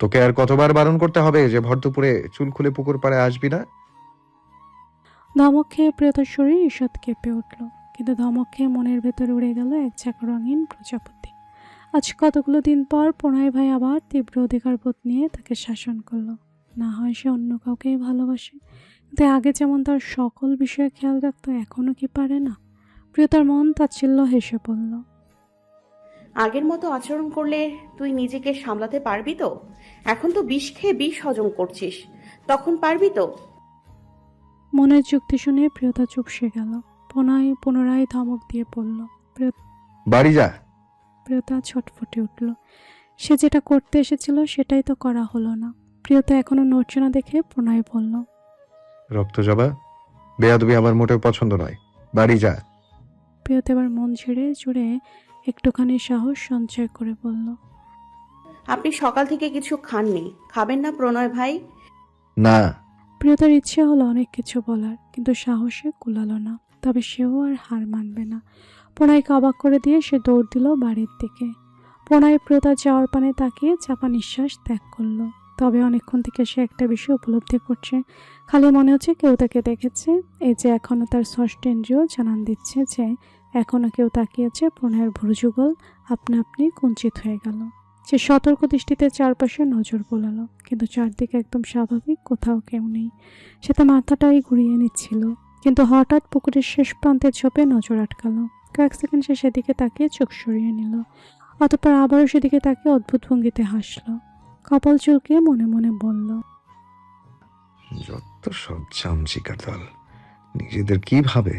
তোকে আর কতবার বারণ করতে হবে যে ভর দুপুরে চুল খুলে পুকুর পাড়ে আসবি না? ধমক খেয়ে প্রিয়তার শরীর ঈষৎ কেঁপে উঠল, কিন্তু ধমক খেয়ে মনের ভেতরে উড়ে গেল এক ঝাঁক রঙিন প্রজাপতি। আজ কতগুলো দিন পর প্রণয় ভাই আবার তীব্র অধিকারবোধ নিয়ে তাকে শাসন করলো। না হয় সে অন্য কাউকেই ভালোবাসে, কিন্তু আগে যেমন তার সকল বিষয়ে খেয়াল রাখতো, এখনো কি পারে না? প্রিয়তার মন তাচ্ছিল্য হেসে বলল, আগের মতো আচরণ করলে তুই নিজেকে সামলাতে পারবি তো? এখন তো বিষ খেয়ে বিষ হজম করছিস, তখন পারবি তো? মনের যুক্তি শুনে প্রিয়তা চুপসে গেল। প্রণয় পুনরায় ধমক দিয়ে পড়ল। বাড়ি যা। প্রিয়তা ছটফটে উঠল। সে যেটা করতে এসেছিল সেটাই তো করা হলো না। প্রিয়তা এখনো নড়ছে না দেখে প্রণয় বলল, রক্ত জবা, বেয়াদবি আমার মোটেও পছন্দ নয়। বাড়ি যা। প্রিয়তা এবার মন ছেড়ে জুড়ে একটুখানি সাহস সঞ্চয় করে বলল, আপনি সকাল থেকে কিছু খাননি, খাবেন না প্রণয় ভাই? না। প্রিয়তার ইচ্ছে হলো অনেক কিছু বলার, কিন্তু সাহসে কুলালো না। তবে সেও আর হার মানবে না। প্রণয়কে অবাক করে দিয়ে সে দৌড় দিল বাড়ির দিকে। প্রণয় প্রিয়তার যাওয়ার পানে তাকিয়ে চাপা নিঃশ্বাস ত্যাগ করলো। তবে অনেকক্ষণ থেকে সে একটা বিষয় উপলব্ধি করছে। খালি মনে হচ্ছে কেউ তাকে দেখেছে। এই যে এখনও তার ষষ্ঠ ইন্দ্রিয় জানান দিচ্ছে যে এখনও কেউ তাকিয়েছে। প্রণয়ের ভ্রুযুগল আপনা আপনি কুঞ্চিত হয়ে গেল। সে সতর্ক দৃষ্টিতে চারপাশে নজর বোলালো, কিন্তু চারদিকে একদম স্বাভাবিক, কোথাও কেউ নেই। সে তার মাথাটাই ঘুরিয়ে নিচ্ছিল, কিন্তু হঠাৎ পুকুরের শেষ প্রান্তে ঝোপে নজর আটকালো। কয়েক সেকেন্ড সে সেদিকে তাকিয়ে চোখ সরিয়ে নিল, অতঃপর আবারও সেদিকে তাকিয়ে অদ্ভুত ভঙ্গিতে হাসলো। কপাল চুলকিয়ে মনে মনে বলল, যত সব চামচিকার দল, নিজেদের কি ভাবে।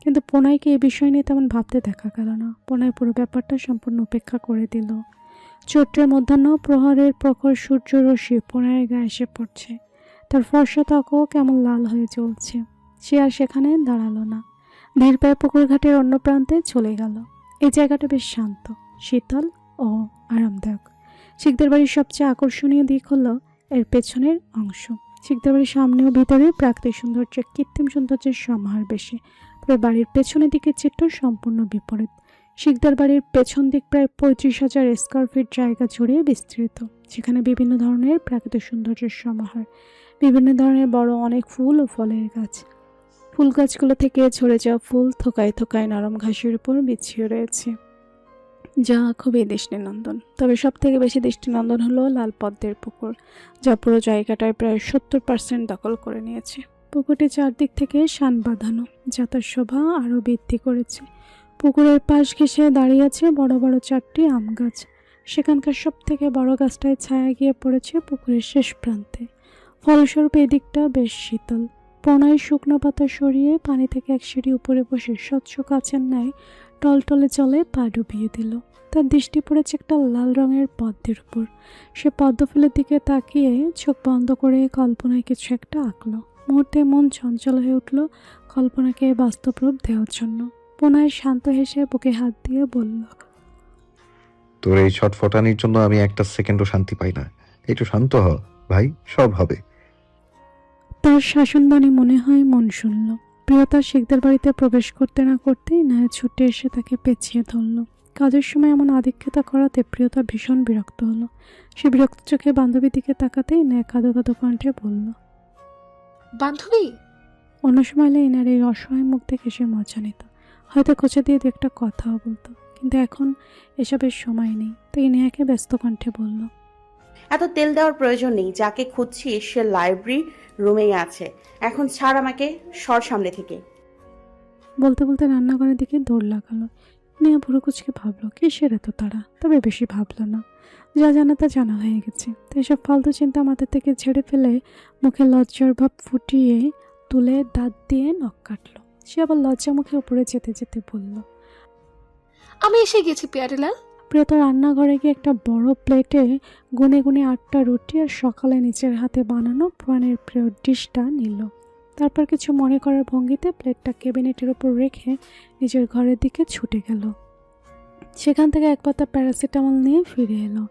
কিন্তু প্রণয়কে এই বিষয় নিয়ে তেমন ভাবতে দেখা গেল না। প্রণয় পুরো ব্যাপারটা সম্পূর্ণ উপেক্ষা করে দিল। চৈত্রের মধ্যাহ্ন প্রহরের প্রখর সূর্যরশ্মি প্রণয়ের গায়ে এসে পড়ছে। তার ফর্সা ত্বকও কেমন লাল হয়ে জ্বলছে। সে আর সেখানে দাঁড়ালো না, ধীর পায়ে পুকুর ঘাটের অন্য প্রান্তে চলে গেল। এই জায়গাটা বেশ শান্ত, শীতল ও আরামদায়ক। শিখদের বাড়ির সবচেয়ে আকর্ষণীয় দিক হলো এর পেছনের অংশ। শিখদের বাড়ির সামনে ও ভিতরে প্রাকৃতিক সৌন্দর্যের কৃত্রিম সৌন্দর্যের সমাহার বেশি, তবে বাড়ির পেছনের দিকের চিত্র সম্পূর্ণ বিপরীত। শিকদার বাড়ির পেছন দিক প্রায় 35,000 স্কোয়ার ফিট জায়গা জুড়ে বিস্তৃত, যেখানে বিভিন্ন ধরনের প্রাকৃতিক সৌন্দর্যের সমাহার। বিভিন্ন ধরনের বড় অনেক ফুল ও ফলের গাছ। ফুল গাছগুলো থেকে ঝরে যাওয়া ফুল থোকায় থোকায় নরম ঘাসের উপর বিছিয়ে রয়েছে, যা খুবই দৃষ্টিনন্দন। তবে সব থেকে বেশি দৃষ্টিনন্দন হলো লাল পদ্মের পুকুর, যা পুরো জায়গাটায় প্রায় 70% দখল করে নিয়েছে। পুকুরটি চারদিক থেকে শান বাঁধানো, যা তার শোভা আরও বৃদ্ধি করেছে। পুকুরের পাশ ঘেঁষে দাঁড়িয়ে আছে বড় বড় 4টি আম গাছ। সেখানকার সব থেকে বড় গাছটায় ছায়া গিয়ে পড়েছে পুকুরের শেষ প্রান্তে। ফলস্বরূপ এই দিকটা বেশ শীতল। প্রণয় শুকনো পাতা সরিয়ে পানি থেকে এক সিঁড়ি উপরে বসে স্বচ্ছ কাচের ন্যায় টলটলে জলে পা ডুবিয়ে দিল। তার দৃষ্টি পড়েছে একটা লাল রঙের পদ্মের উপর। সে পদ্ম ফুলের দিকে তাকিয়ে চোখ বন্ধ করে কল্পনায় কিছু একটা আঁকলো। মুহূর্তে মন চঞ্চল হয়ে উঠল কল্পনাকে বাস্তব রূপ দেওয়ার জন্য। প্রণয় শান্ত হেসে বুকে হাত দিয়ে বলল, তোর এই ছটফটানির জন্য আমি একটা সেকেন্ডও শান্তি পাই না। একটু শান্ত হ ভাই, সব হবে। তার শাসনবাণী মনে হয় মন শুনল। প্রিয়তা শিকদার বাড়িতে প্রবেশ করতে না করতেই নায়া ছুটে এসে তাকে পেঁচিয়ে ধরল। কাজের সময় এমন আধিক্যতা করাতে প্রিয়তা ভীষণ বিরক্ত হলো। সে বিরক্ত চোখে বান্ধবীর দিকে তাকাতেই নায়া কাঁদো কাঁদো কণ্ঠে বলল, বান্ধবী। অন্য সময় হলে এনার এই অসহায় মুখ দেখে সে মজা নিত, হয়তো খোঁচা দিয়ে দু একটা কথাও বলতো, কিন্তু এখন এসবের সময় নেই। তাই নেহাকে ব্যস্ত কণ্ঠে বলল, এত তেল দেওয়ার প্রয়োজন নেই, যাকে খুঁজছিস সে লাইব্রেরি রুমেই আছে। এখন ছাড় আমাকে, সর সামনে থেকে। বলতে বলতে রান্নাঘরের দিকে দৌড় লাগালো। নেহা ভুরু কুচকে ভাবলো কিসের এত তাড়া, তবে বেশি ভাবলো না। যা জানা তা জানা হয়ে গেছে। তো এসব ফালতু চিন্তা মাথা থেকে ঝেড়ে ফেলে মুখে লজ্জার ভাব ফুটিয়ে তুলে দাঁত দিয়ে নখ কাটলো। সে আবার লজ্জা মুখে উপরে যেতে যেতে বলল, আমি এসে গেছি প্যারেলাল। প্রিয়তা রান্নাঘরে গিয়ে একটা বড় প্লেটে গুনে গুনে 8টা রুটি আর সকালে নিজের হাতে বানানো প্রাণের প্রিয় ডিশটা নিল। তারপর কিছু মনে করার ভঙ্গিতে প্লেটটা ক্যাবিনেটের উপর রেখে নিজের ঘরের দিকে ছুটে গেল। সেখান থেকে এক পাতা প্যারাসিটামল নিয়ে ফিরে এলো।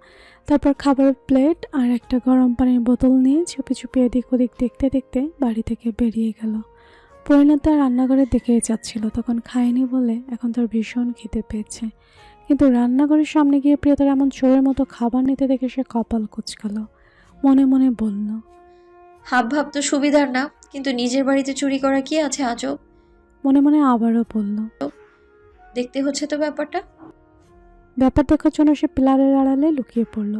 তারপর খাবারের প্লেট আর একটা গরম পানির বোতল নিয়ে চুপি চুপি এদিক ওদিক দেখতে দেখতে বাড়ি থেকে বেরিয়ে গেল। পরিণতা রান্নাঘরের দিকেই যাচ্ছিল, তখন খায়নি বলে এখন তার ভীষণ খিদে পেয়েছে। কিন্তু রান্নাঘরের সামনে গিয়ে প্রিয়তার এমন চোরের মতো খাবার নিতে দেখে সে কপাল কুঁচকাল। মনে মনে বলল, হাব ভাব তো সুবিধার না, কিন্তু নিজের বাড়িতে চুরি করা কি আছে আজব? মনে মনে আবারও বলল। দেখতে হচ্ছে তো ব্যাপারটা। ব্যাপার দেখার জন্য সে পিলারের আড়ালে লুকিয়ে পড়ল।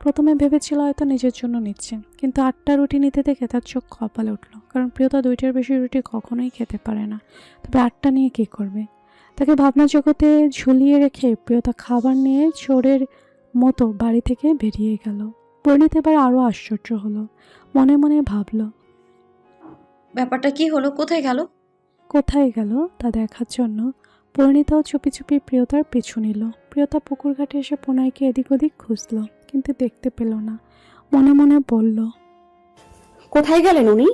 প্রথমে ভেবেছিল হয়তো নিজের জন্য নিচ্ছে, কিন্তু 8টা রুটি নিতে দেখে তার চোখ কপালে উঠল, কারণ প্রিয়তা 2টার বেশি রুটি কখনোই খেতে পারে না। তবে 8টা নিয়ে কী করবে? তাকে ভাবনা জগতে ঝুলিয়ে রেখে প্রিয়তা খাবার নিয়ে চোরের মতো বাড়ি থেকে বেরিয়ে গেল। পরিণীত এবার আরও আশ্চর্য হলো। মনে মনে ভাবল, ব্যাপারটা কি হলো, কোথায় গেল? কোথায় গেল তা দেখার জন্য পরিণীতাও চুপি চুপি প্রিয়তার পিছু নিল। প্রিয়তা পুকুর ঘাটে এসে পোনাইকে এদিক ওদিক খুঁজল, কিন্তু দেখতে পেল না। মনে মনে বলল, কোথায় গেলেন উনি?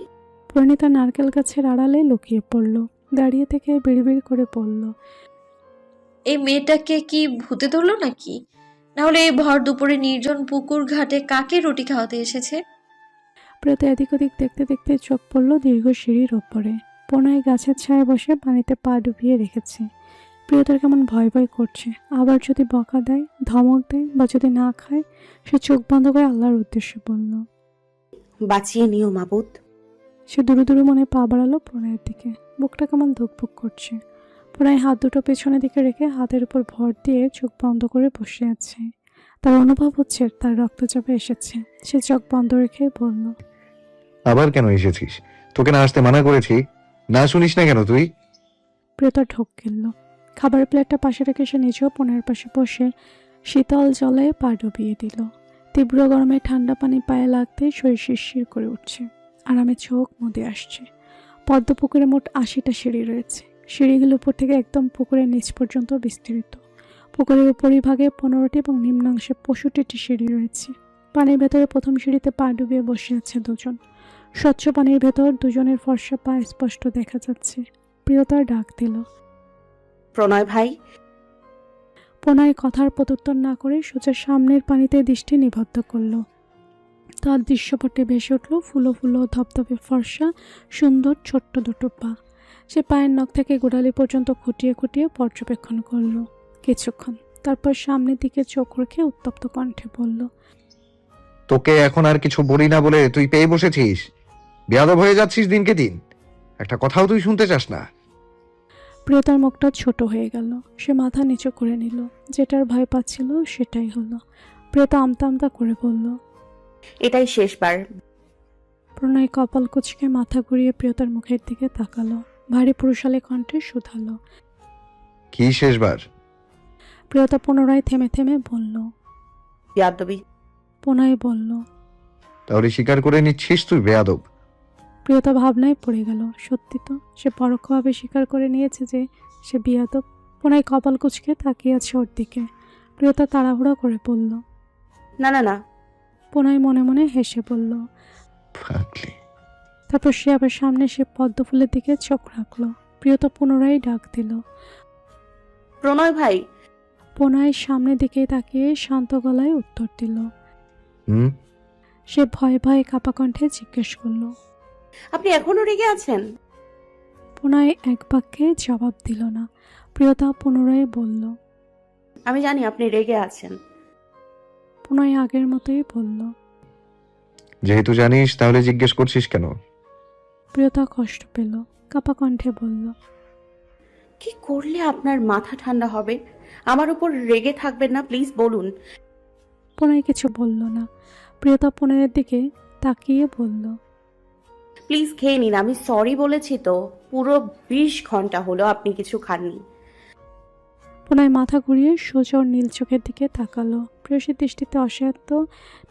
পরিণীতা নারকেল গাছের আড়ালে লুকিয়ে পড়ল। দাঁড়িয়ে থেকে বিড়বিড় করে বলল, এই মেয়েটাকে কি ভূতে ধরলো নাকি? নাহলে এই ভর দুপুরে নির্জন পুকুর ঘাটে কাকে রুটি খাওয়াতে এসেছে? প্রিয়তা এদিক ওদিক দেখতে দেখতে চোখ পড়ল দীর্ঘ সিঁড়ির ওপরে। পোনাই গাছের ছায়ায় বসে পানিতে পা ডুবিয়ে রেখেছে। প্রিয়তার কেমন ভয় ভয় করছে। আবার যদি বকা দেয়, ধমক দেয়, বা যদি না খায়, সে চোখ বন্ধ করে আল্লাহর উদ্দেশ্যে বলল। বাঁচিয়ে নিও মাবুদ। সে দুরু দুরু মনে পা বাড়ালো প্রণয়ের দিকে। বুকটা কেমন ধুকপুক করছে। প্রণয় হাত দুটো পেছনের দিকে রেখে হাতের উপর ভর দিয়ে চোখ বন্ধ করে বসে আছে। তার অনুভব হচ্ছে তার রক্তচাপে এসেছে। সে চোখ বন্ধ রেখে বলল, আবার কেন এসেছিস? তোকে না আসতে মানা করেছি, না শুনিস না কেন তুই? প্রিয়তা ঢোক গেল। খাবারের প্লেটটা পাশে রেখে সে নিজেও পোনার পাশে বসে শীতল জলে পা ডুবিয়ে দিল। তীব্র গরমে ঠান্ডা পানি পায়ে লাগতে শরীর শিরশির করে উঠছে। আরামে চোখ মুদে আসছে। পদ্ম পুকুরে মোট 80টা সিঁড়ি রয়েছে। সিঁড়িগুলো উপর থেকে একদম পুকুরের নিচ পর্যন্ত বিস্তৃত। পুকুরের উপরিভাগে 15টি এবং নিম্নাংশে 65টি সিঁড়ি রয়েছে। পানির ভেতরে প্রথম সিঁড়িতে পা ডুবিয়ে বসে আছে দুজন। স্বচ্ছ পানির ভেতর দুজনের ফর্সা পা স্পষ্ট দেখা যাচ্ছে। প্রিয়তার ডাক দিল। প্রণয় ভাই। পোনায় কথার প্রত্যুত্তর না করে সোজা সামনের পানিতে দৃষ্টি নিবদ্ধ করল। তার দৃশ্যপটে ভেসে উঠল ফুলো ফুলো ধপধপে ফর্সা সুন্দর ছোট্ট দুটো পা। সে পায়ের নখ থেকে গোড়ালি পর্যন্ত খুঁটিয়ে খুঁটিয়ে পর্যবেক্ষণ করল কিছুক্ষণ। তারপর সামনের দিকে চোখ রেখে উত্তপ্ত কণ্ঠে বলল, তোকে এখন আর কিছু বলি না বলে তুই পেয়ে বসেছিস? বেয়াদব হয়ে যাচ্ছিস দিনকে দিন। একটা কথাও তুই শুনতে চাস না। প্রিয়তার মুখটা ছোট হয়ে গেল। সে মাথা নিচু করে নিল। যেটার ভয় পাচ্ছিল সেটাই হলো। প্রিয়তা আমতা আমতা করে বলল, এটাই শেষবার। প্রণয় কপাল কুচকে মাথা ঘুরিয়ে প্রিয়তার মুখের দিকে তাকালো। ভারী পুরুষালী কণ্ঠে শুধালো। কি শেষবার? প্রিয়তা পুনরায় থেমে থেমে বলল। বিয়াদবি। প্রণয় বলল। তাহলে স্বীকার করে নিচ্ছিস তুই বেয়াদব? প্রিয়তা ভাবনায় পড়ে গেল। সত্যি তো, সে পরোক্ষভাবে স্বীকার করে নিয়েছে যে সে বিয়াদব। প্রণয় কপাল কুচকে তাকিয়ে আছে ওর দিকে। প্রিয়তা তাড়াহুড়া করে বলল, না না না। প্রণয় মনে মনে হেসে বলল। পাগলি। তারপর সে আবার সামনে সে পদ্ম ফুলের দিকে চোখ রাখলো। প্রিয়তা পুনরায় ডাক দিল। প্রণয় ভাই। প্রণয় সামনের দিকে তাকিয়ে শান্ত গলায় উত্তর দিল। হুম? সে ভয়ে ভয়ে কাঁপা কণ্ঠে জিজ্ঞেস করল, আপনি এখনো রেগে আছেন? প্রণয় এক বাক্যে জবাব দিল না। প্রিয়তা পুনরায় বলল, আমি জানি আপনি রেগে আছেন। প্রণয় আগের মতোই বলল। যেহেতু জানিস তাহলে জিজ্ঞেস করছিস কেন? প্রিয়তা কষ্ট পেল, কাঁপা কণ্ঠে বলল, কি করলে আপনার মাথা ঠান্ডা হবে? আমার উপর রেগে থাকবেন না, প্লিজ বলুন। প্রণয় কিছু বলল না। প্রিয়তা প্রণয়ের দিকে তাকিয়ে বলল, প্লিজ খেয়ে নিন, আমি সরি বলেছি তো। পুরো 20 ঘন্টা হলো আপনি কিছু খাননি। প্রণয় মাথা ঘুরিয়ে সোজা ওর নীল চোখের দিকে তাকালো। প্রেয়সীর দৃষ্টিতে অসহায়ত্ব।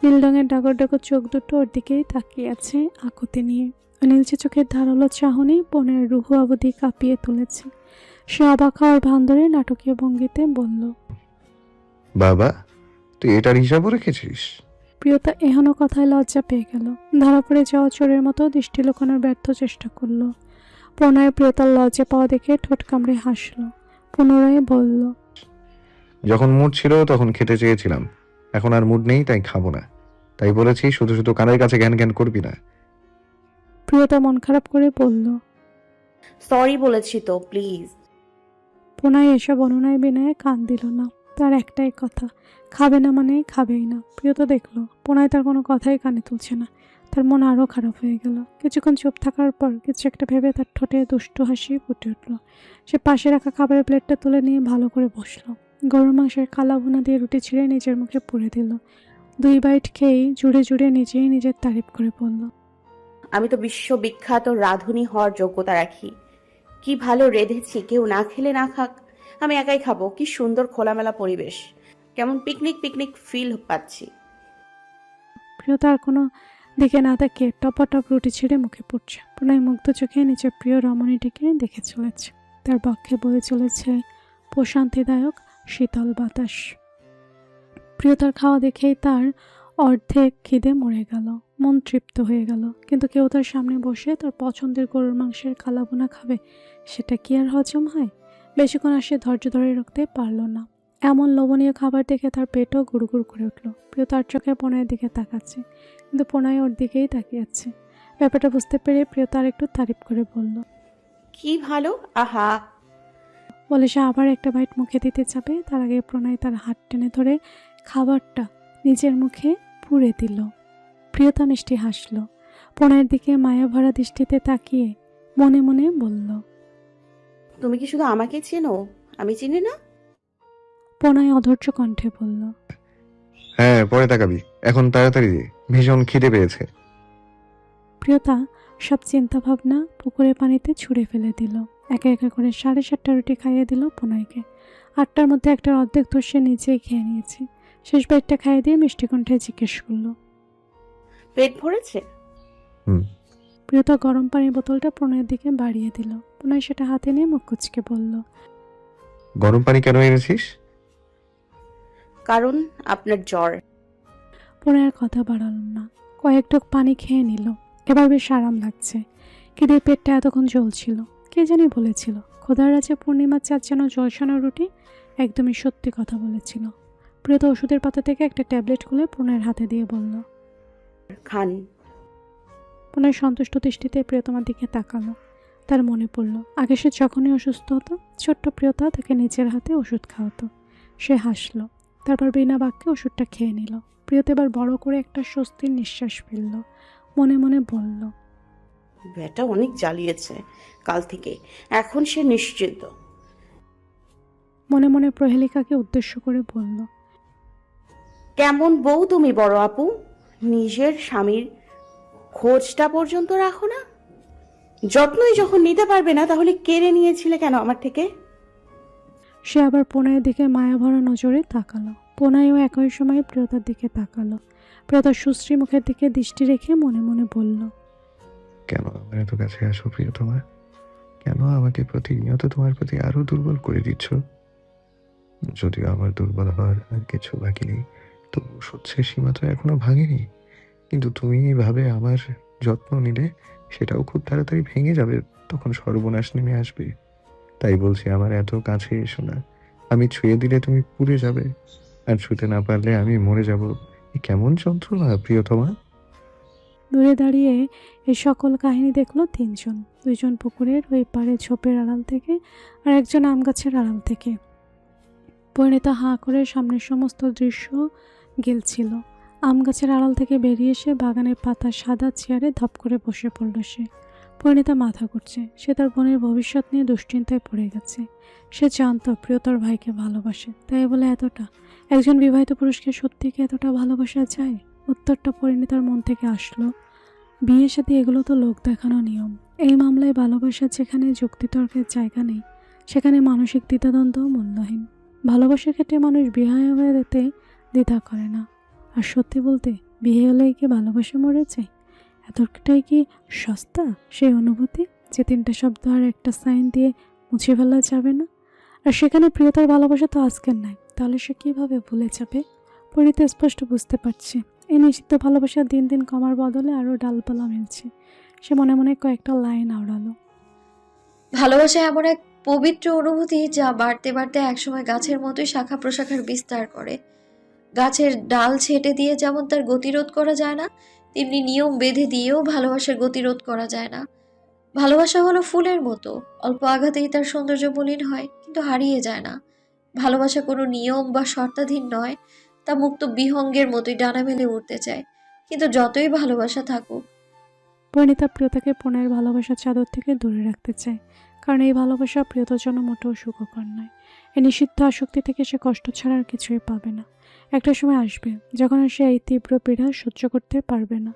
নীল রঙের ডাগর ডাগর চোখ দুটো ওর দিকেই তাকিয়ে আছে আকুতি নিয়ে। নীলচে চোখের ধারালো চাহনি বোনের রুহু অবধি কাঁপিয়ে তুলেছে। সে অবাক হওয়ার ভান ধরে নাটকীয় ভঙ্গিতে বলল, বাবা, তুই এটার হিসাবও রেখেছিস? প্রিয়তা এহেন কথায় লজ্জা পেয়ে গেল। ধরা পড়ে যাওয়া চোরের মতো দৃষ্টি লুকানোর ব্যর্থ চেষ্টা করল। প্রণয় প্রিয়তার লজ্জা পাওয়া দেখে ঠোঁট কামড়ে হাসল। পুনরায় বলল, যখন মুড ছিল তখন খেতে চেয়েছিলাম, এখন আর মুড নেই তাই খাবো না। তাই বলেছি শুধু শুধু কানের কাছে জ্ঞান জ্ঞান করবি না। প্রিয়তা মন খারাপ করে বলল, সরি বলেছি তো, প্লিজ। প্রণয় এসব অনুনয় বিনয়ে কান দিল না। তার একটাই কথা, খাবে না মানে খাবেই না। প্রিয়তা দেখলো পোনায় তার কোনো কথাই কানে তুলছে না। তার মন আরও খারাপ হয়ে গেল। কিছুক্ষণ চুপ থাকার পর কিছু একটা ভেবে তার ঠোঁটে দুষ্টু হাসি ফুটে উঠল। সে পাশে রাখা খাবারের প্লেটটা তুলে নিয়ে ভালো করে বসলো। গরুর মাংসের কালা ভুনা দিয়ে রুটি ছিঁড়ে নিজের মুখে পুরে দিল। 2 বাইট খেয়েই জুড়ে জুড়ে নিজেই নিজের তারিফ করে বলল, আমি তো বিশ্ববিখ্যাত রাঁধুনি হওয়ার যোগ্যতা রাখি। কি ভালো রেঁধেছি, কেউ না খেলে না খাক, আমি একাই খাবো। কি সুন্দর খোলামেলা পরিবেশ, কেমন পিকনিক পিকনিক ফিল পাচ্ছি। প্রিয়তা আর কোনো দিকে না তাকিয়ে টপাটপ রুটি ছিঁড়ে মুখে পড়ছে। প্রণয় মুগ্ধ চোখে নিজের প্রিয় রমণীটিকে দেখে চলেছে। তার বক্ষে বয়ে চলেছে প্রশান্তিদায়ক শীতল বাতাস। প্রিয়তার খাওয়া দেখেই তার অর্ধেক খিদে মরে গেল, মন তৃপ্ত হয়ে গেল। কিন্তু কেউ তার সামনে বসে তার পছন্দের গরুর মাংসের কালাবোনা খাবে, সেটা কি আর হজম হয়? বেশিক্ষণ আর সে ধৈর্য ধরে রাখতে পারল না। এমন লোভনীয় খাবার দেখে তার পেটও গুড়গুড় করে উঠল। প্রিয় তার চোখে প্রণয়ের দিকে তাকাচ্ছে, কিন্তু প্রণয় ওর দিকেই তাকিয়েছে। ব্যাপারটা বুঝতে পেরে প্রিয় তার একটু তারিফ করে বলল, কি ভালো, আহা। বলে সে আবার একটা বাইট মুখে দিতে যাবে, তার আগে প্রণয় তার হাত টেনে ধরে খাবারটা নিজের মুখে পুরে দিল। প্রিয়তা মিষ্টি হাসল। প্রণয়ের দিকে মায়া ভরা দৃষ্টিতে তাকিয়ে মনে মনে বলল, তুমি কি শুধু আমাকে চেনো, আমি চিনি না? প্রণয় অধৈর্য কণ্ঠে বলল, হ্যাঁ, পরে তাকাবি, এখন তাড়াতাড়ি দে, ভীষণ খিদে পেয়েছে। প্রিয়তা সব চিন্তা ভাবনা পুকুরের পানিতে ছুঁড়ে ফেলে দিল। একে একে করে 7:30টা রুটি খাইয়ে দিল প্রণয়কে। 8টার মধ্যে একটার অর্ধেক তো সে নিজেই খেয়ে নিয়েছে। শেষ বাইটটা খাইয়ে দিয়ে মিষ্টি কণ্ঠে জিজ্ঞেস করলো, পেট ভরেছে? হুম। প্রিয়তা গরম পানির বোতলটা প্রণয়ের দিকে বাড়িয়ে দিল। প্রণয় সেটা হাতে নিয়ে মুখ কুচকে বলল, গরম পানি কেন এনেছিস? কারণ আপনার জ্বর। প্রণয়ের কথা বাড়াল না, কয়েক ঢোক পানি খেয়ে নিল। এবার বেশ আরাম লাগছে। খিদে পেটটা এতক্ষণ জ্বলছিল। কে জানি বলেছিল খোদার রাজে পূর্ণিমার চাঁদ যেন জ্বলসানো রুটি? একদমই সত্যি কথা বলেছিল। প্রিয়তা ওষুধের পাতা থেকে একটা ট্যাবলেট খুলে প্রণয়ের হাতে দিয়ে বলল, খান। প্রণয় সন্তুষ্ট দৃষ্টিতে প্রিয়তমার দিকে তাকালো। তার মনে পড়ল আগে সে যখনই অসুস্থ হতো ছোট্ট প্রিয়তা তাকে নিজের হাতে ওষুধ খাওয়াতো। সে হাসল, তারপর বিনা বাক্যে ওষুধটা খেয়ে নিল। প্রিয়তা এবার বড় করে একটা স্বস্তির নিঃশ্বাস ফেলল। মনে মনে বলল, ব্যাটা অনেক জ্বালিয়েছে কাল থেকে, এখন সে নিশ্চিন্ত। মনে মনে প্রহেলিকাকে উদ্দেশ্য করে বলল, কেমন বউ তুমি বড় আপু, নিজের স্বামীর খোঁজটা পর্যন্ত রাখো না। যত্নই যখন নিতে পারবে না, তাহলে কেড়ে নিয়েছিলে কেন আমার থেকে? সে আবার প্রণয়ের দিকে মায়া ভরা নজরে তাকালো। প্রণয়ও একই সময়ে প্রিয়তার দিকে তাকালো। প্রিয়তার সুশ্রী মুখের দিকে দৃষ্টি রেখে মনে মনে বলল, কেন আমার এত কাছে আসো প্রিয়তমা? কেন আমাকে প্রতিনিয়ত তোমার প্রতি আরো দুর্বল করে দিচ্ছ? যদিও আমার দুর্বল হওয়ার আর কিছু বাকি নেই, তবু সহ্যের সীমা তো এখনো ভাঙেনি। কিন্তু তুমি এইভাবে আমার যত্ন নিলে সেটাও খুব তাড়াতাড়ি ভেঙে যাবে, তখন সর্বনাশ নেমে আসবে। তাই বলছি, আমার এত কাছে এসো না। আমি ছুঁয়ে দিলে তুমি পুড়ে যাবে, আর ছুঁতে না পারলে আমি মরে যাব। এ কেমন যন্ত্রণা প্রিয়তমা! দূরে দাঁড়িয়ে এই সকল কাহিনী দেখলো 3 জন। 2 জন পুকুরের ওই পারে ঝোপের আড়াল থেকে, আর একজন আম গাছের আড়াল থেকে। পরিণীতা হাঁ করে সামনের সমস্ত দৃশ্য গেলছিল। আম গাছের আড়াল থেকে বেরিয়ে এসে বাগানের পাতা সাদা চেয়ারে ধপ করে বসে পড়ল সে। পরিণীতা মাথা ঘুরছে। সে তার বোনের ভবিষ্যৎ নিয়ে দুশ্চিন্তায় পড়ে গেছে। সে জানত প্রিয়তর ভাইকে ভালোবাসে, তাই বলে এতটা একজন বিবাহিত পুরুষকে সত্যি কি এতটা ভালোবাসা যায়? উত্তরটা পরিণীতার মন থেকে আসলো, বিয়ে সাথে এগুলো তো লোক দেখানো নিয়ম। এই মামলায় ভালোবাসার যেখানে যুক্তিতর্কের জায়গা নেই, সেখানে মানসিক দ্বিধাদ্বন্দ্ব মূল্যহীন। ভালোবাসার ক্ষেত্রে মানুষ বিয়ে হয়ে যেতে দ্বিধা করে না। আর সত্যি বলতে, বিয়ে হলেই কি ভালোবাসা মরে যায়? এতটাই কি সস্তা সেই অনুভূতি যে 3টা শব্দ আর একটা সাইন দিয়ে মুছে ফেলা যাবে না? আর সেখানে প্রিয়তার ভালোবাসা তো আজকের নাই, তাহলে সে কিভাবে ভুলে যাবে? পরিণীতা স্পষ্ট বুঝতে পারছে এই নিষিদ্ধ ভালোবাসা দিন দিন কমার বদলে আরও ডালপালা মিলছে। সে মনে মনে কয়েকটা লাইন আওড়ালো, ভালোবাসা এমন এক পবিত্র অনুভূতি যা বাড়তে বাড়তে একসময় গাছের মতোই শাখা প্রশাখার বিস্তার করে। গাছের ডাল ছেঁটে দিয়ে যেমন তার গতিরোধ করা যায় না, তেমনি নিয়ম বেঁধে দিয়েও ভালোবাসার গতিরোধ করা যায় না। ভালোবাসা হলো ফুলের মতো, অল্প আঘাতেই তার সৌন্দর্য মলিন হয়, কিন্তু হারিয়ে যায় না। ভালোবাসা কোনো নিয়ম বা শর্তাধীন নয়, তা মুক্ত বিহঙ্গের মতোই ডানা মেলে উঠতে চায়। কিন্তু যতই ভালোবাসা থাকুক, পরিণীতা প্রিয়তাকে প্রণয়ের ভালোবাসার চাদর থেকে দূরে রাখতে চায়, কারণ এই ভালোবাসা প্রিয়তার জন্য মোটেও সুখকর নয়। এই নিষিদ্ধ আসক্তি থেকে সে কষ্ট ছাড়া আর কিছুই পাবে না। একটা সময় আসবে যখন আর সে এই তীব্র পীড়া সহ্য করতে পারবে না।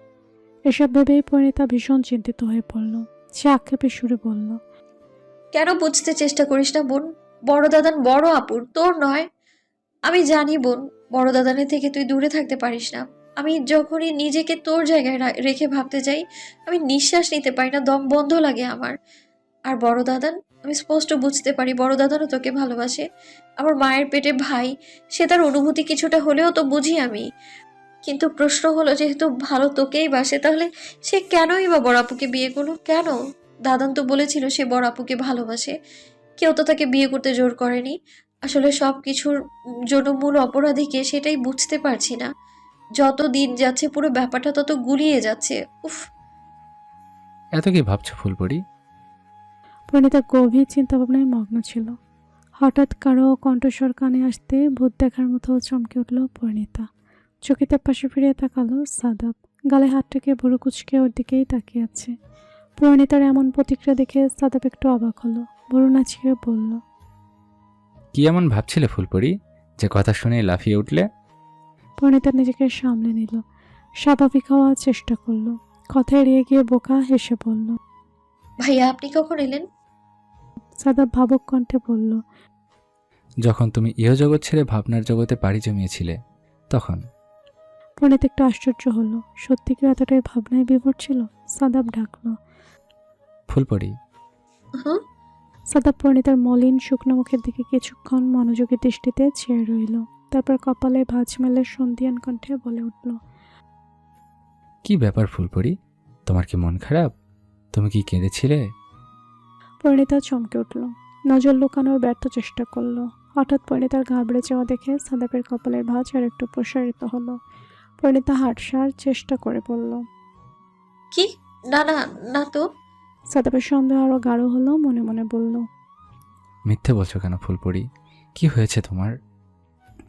এসব ভেবেই পরিণীতা ভীষণ চিন্তিত হয়ে পড়ল। সে আক্ষেপের সুরে বলল, কেন বুঝতে চেষ্টা করিস না বোন? বড় দাদান বড় আপুর, তোর নয়। আমি জানি বোন, বড় দাদানের থেকে তুই দূরে থাকতে পারিস না। আমি যখনই নিজেকে তোর জায়গায় রেখে ভাবতে যাই, আমি নিঃশ্বাস নিতে পারি না, দম বন্ধ লাগে আমার। আর বড় দাদান, আমি স্পষ্ট বুঝতে পারি বড় দাদানও তোকে ভালোবাসে। আমার মায়ের পেটে ভাই, সে তার অনুভূতি কিছুটা হলেও তো বুঝি আমি। কিন্তু প্রশ্ন হলো, যেহেতু ভালো তোকেই বাসে, তাহলে সে কেনই বা বড় আপুকে বিয়ে করলো? কেন? দাদান তো বলেছিল সে বড় আপুকে ভালোবাসে। কেউ তো তাকে বিয়ে করতে জোর করেনি। আসলে সব কিছুর জন্য মূল অপরাধীকে, সেটাই বুঝতে পারছি না। যত দিন যাচ্ছে পুরো ব্যাপারটা তত গুলিয়ে যাচ্ছে। উফ। এত কি ভাবছো ফুলপরি? পরিণীতা গভীর চিন্তা ভাবনায় মগ্ন ছিল। হঠাৎ কারো কণ্ঠস্বর কানে আসতে ভূত দেখার মতো চমকে উঠল পরিণীতা। চকিতে পাশে ফিরিয়ে তাকালো সাদাব। গালে হাত রেখে ভুরু কুচকে ওর দিকেই তাকিয়ে আছে। পরিণীতার এমন প্রতিক্রিয়া দেখে সাদাব একটু অবাক হলো। ভুরু নাচিয়ে বলল, কি এমন ভাবছিলে ফুলপরি যে কথা শুনে লাফিয়ে উঠলে? পরিণীতা নিজেকে সামলে নিল, স্বাভাবিক হওয়ার চেষ্টা করলো। কথা এড়িয়ে গিয়ে বোকা হেসে বলল। ভাইয়া, আপনি কখন এলেন? সাদাব ভাবুক কণ্ঠে বলল, যখন তুমি ইহজগৎ ছেড়ে ভাবনার জগতে পাড়ি জমিয়েছিলে তখন। পরিণীতা একটু আশ্চর্য হলো। সত্যি কি এতটাই ভাবনায় বিভোর ছিল? সাদাব ডাকলো। ফুলপরি, হুম। সাদাব পরিণীতার মলিন শুকনো মুখের দিকে কিছুক্ষণ মনোযোগী দৃষ্টিতে চেয়ে রইল। তারপর কপালে ভাঁজ মেলে সন্ধিয়ান কণ্ঠে বলে উঠল, কি ব্যাপার ফুলপরি? তোমার কি মন খারাপ? তুমি কি কেঁদেছিলে? পরিণীতা চমকে উঠল। নজর লুকানোর ব্যর্থ চেষ্টা করলো। হঠাৎ পরিণীতার ঘাবড়ে যাওয়া দেখে সাদাবের কপালের ভাঁজ আর একটু প্রসারিত হলো। পরিণীতা হাঁটসার চেষ্টা করে বলল, কি? না না, না তো। সাদাবের সন্দেহ আরো গাঢ় হলো। মনে মনে বলল, মিথ্যে বলছো কেন ফুলপরি? কি হয়েছে তোমার?